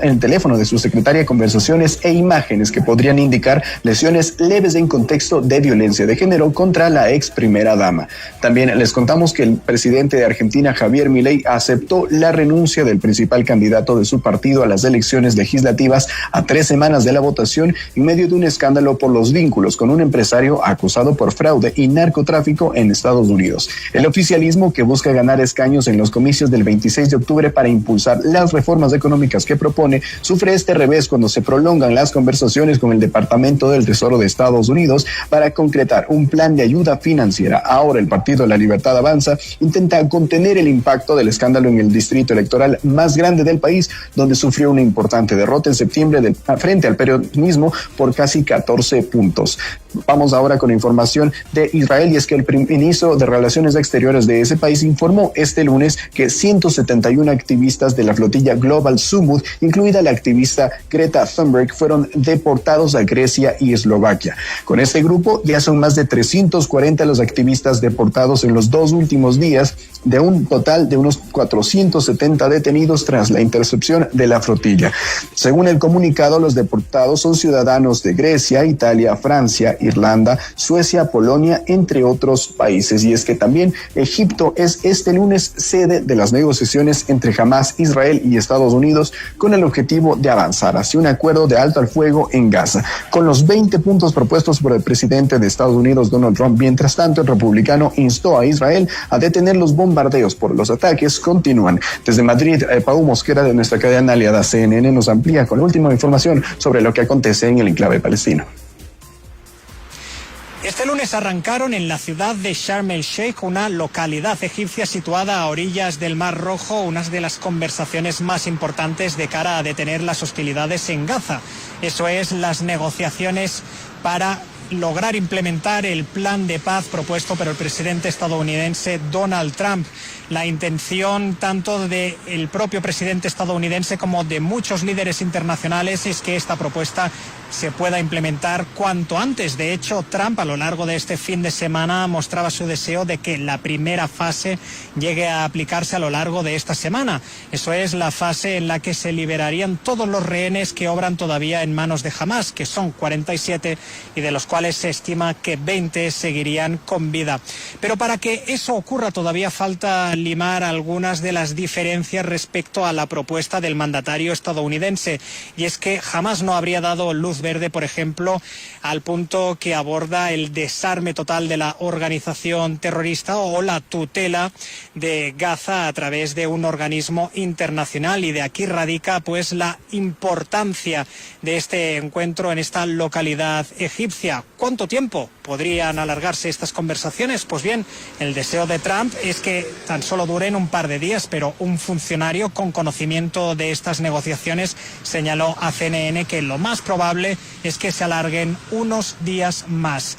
el teléfono de su secretaria conversaciones e imágenes que podrían indicar lesiones leves en contexto de violencia de género contra la ex primera dama. También les contamos que el presidente de Argentina, Javier Milei, aceptó la renuncia del principal candidato de su partido a las elecciones legislativas a 3 semanas de la votación, en medio de un escándalo por los vínculos con un empresario acusado por fraude y narcotráfico en Estados Unidos. El oficialismo, que busca ganar escaños en los comicios del 26 de octubre para impulsar las reformas económicas que propone, sufre este revés cuando se prolongan las conversaciones con el Departamento del Tesoro de Estados Unidos para concretar un plan de ayuda financiera. Ahora el Partido de la Libertad Avanza intenta contener el impacto del escándalo en el distrito electoral más grande del país, donde sufrió una importante derrota en septiembre frente al peronismo por casi 14 puntos. Vamos ahora con información de Israel, y es que el ministro de Relaciones Exteriores de ese país informó este lunes que 171 activistas de la flotilla Global Sumud, incluida la activista Greta Thunberg, fueron deportados a Grecia y Eslovaquia. Con este grupo ya son más de 340 los activistas deportados en los 2 últimos días, de un total de unos 470 detenidos tras la intercepción de la flotilla. Según el comunicado, los deportados son ciudadanos de Grecia, Italia, Francia, Irlanda, Suecia, Polonia, entre otros países. Y es que también Egipto es este lunes sede de las negociaciones entre Hamas, Israel y Estados Unidos, con el objetivo de avanzar hacia un acuerdo de alto al fuego en Gaza, con los 20 puntos propuestos por el presidente de Estados Unidos, Donald Trump. Mientras tanto, el republicano instó a Israel a detener los bombardeos por los ataques continúan. Desde Madrid, Pau Mosquera, de nuestra cadena aliada CNN, nos amplía con la última información sobre lo que acontece en el enclave palestino. Este lunes arrancaron en la ciudad de Sharm el Sheikh, una localidad egipcia situada a orillas del Mar Rojo, una de las conversaciones más importantes de cara a detener las hostilidades en Gaza. Eso es, las negociaciones para lograr implementar el plan de paz propuesto por el presidente estadounidense Donald Trump. La intención tanto del propio presidente estadounidense como de muchos líderes internacionales es que esta propuesta se pueda implementar cuanto antes. De hecho, Trump a lo largo de este fin de semana mostraba su deseo de que la primera fase llegue a aplicarse a lo largo de esta semana. Eso es, la fase en la que se liberarían todos los rehenes que obran todavía en manos de Hamas, que son 47 y de los cuales se estima que 20 seguirían con vida. Pero para que eso ocurra todavía falta limar algunas de las diferencias respecto a la propuesta del mandatario estadounidense, y es que jamás no habría dado luz verde, por ejemplo, al punto que aborda el desarme total de la organización terrorista o la tutela de Gaza a través de un organismo internacional, y de aquí radica pues la importancia de este encuentro en esta localidad egipcia. ¿Cuánto tiempo podrían alargarse estas conversaciones? Pues bien, el deseo de Trump es que tan solo duren un par de días, pero un funcionario con conocimiento de estas negociaciones señaló a CNN que lo más probable es que se alarguen unos días más.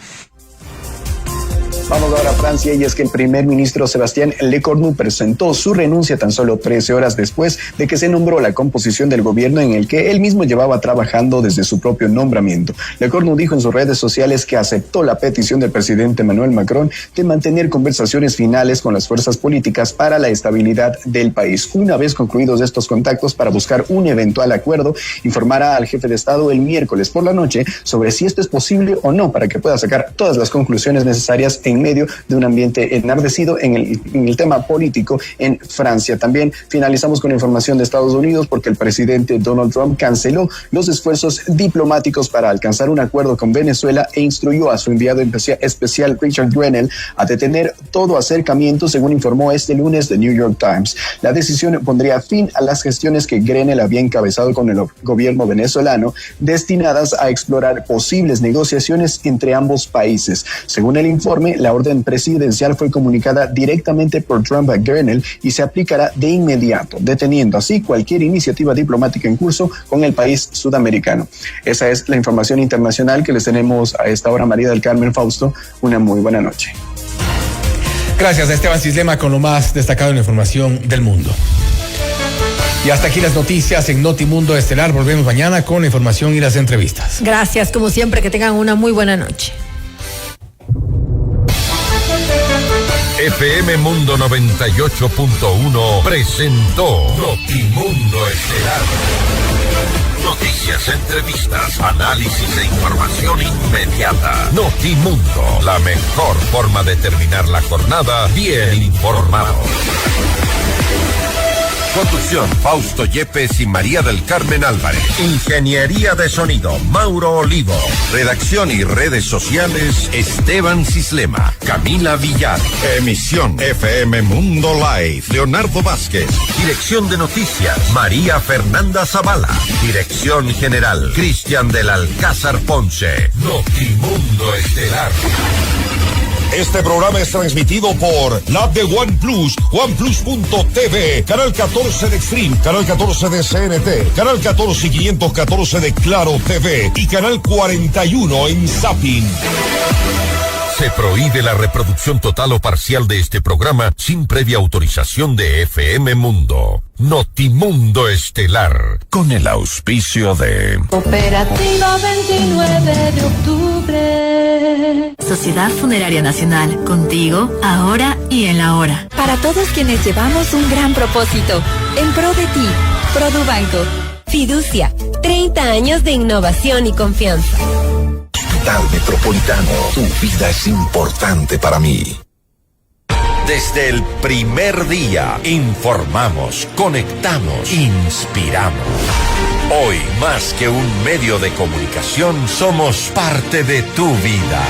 Vamos ahora a Francia, y es que el primer ministro Sébastien Lecornu presentó su renuncia tan solo 13 horas después de que se nombró la composición del gobierno en el que él mismo llevaba trabajando desde su propio nombramiento. Lecornu dijo en sus redes sociales que aceptó la petición del presidente Emmanuel Macron de mantener conversaciones finales con las fuerzas políticas para la estabilidad del país. Una vez concluidos estos contactos para buscar un eventual acuerdo, informará al jefe de Estado el miércoles por la noche sobre si esto es posible o no, para que pueda sacar todas las conclusiones necesarias en medio de un ambiente enardecido en el tema político en Francia. También finalizamos con información de Estados Unidos, porque el presidente Donald Trump canceló los esfuerzos diplomáticos para alcanzar un acuerdo con Venezuela e instruyó a su enviado especial Richard Grenell a detener todo acercamiento, según informó este lunes The New York Times. La decisión pondría fin a las gestiones que Grenell había encabezado con el gobierno venezolano, destinadas a explorar posibles negociaciones entre ambos países. Según el informe, la orden presidencial fue comunicada directamente por Trump a Grenell y se aplicará de inmediato, deteniendo así cualquier iniciativa diplomática en curso con el país sudamericano. Esa es la información internacional que les tenemos a esta hora. María del Carmen, Fausto, una muy buena noche. Gracias a Esteban Cislema con lo más destacado en la información del mundo. Y hasta aquí las noticias en Notimundo Estelar. Volvemos mañana con la información y las entrevistas. Gracias, como siempre, que tengan una muy buena noche. FM Mundo 98.1 presentó Notimundo Estelar. Noticias, entrevistas, análisis e información inmediata. Notimundo, la mejor forma de terminar la jornada bien informado. Conducción, Fausto Yepes y María del Carmen Álvarez. Ingeniería de sonido, Mauro Olivo. Redacción y redes sociales, Esteban Cislema, Camila Villar. Emisión FM Mundo Live, Leonardo Vázquez. Dirección de noticias, María Fernanda Zavala. Dirección general, Cristian del Alcázar Ponce. Notimundo Estelar. Este programa es transmitido por la app de OnePlus, OnePlus.tv, Canal 14 de Extreme, Canal 14 de CNT, Canal 14 y 514 de Claro TV y Canal 41 en Zapping. Se prohíbe la reproducción total o parcial de este programa sin previa autorización de FM Mundo. Notimundo Estelar, con el auspicio de Cooperativa 29 de octubre. Sociedad Funeraria Nacional, contigo, ahora y en la hora. Para todos quienes llevamos un gran propósito, en pro de ti, Produbanco. Fiducia, 30 años de innovación y confianza. Hospital Metropolitano, tu vida es importante para mí. Desde el primer día, informamos, conectamos, inspiramos. Hoy, más que un medio de comunicación, somos parte de tu vida.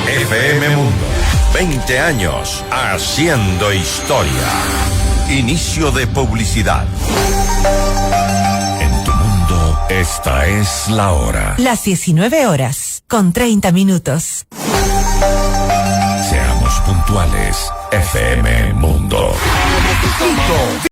FM Mundo, 20 años haciendo historia. Inicio de publicidad. En tu mundo, esta es la hora. Las 19:30. Seamos puntuales, FM Mundo.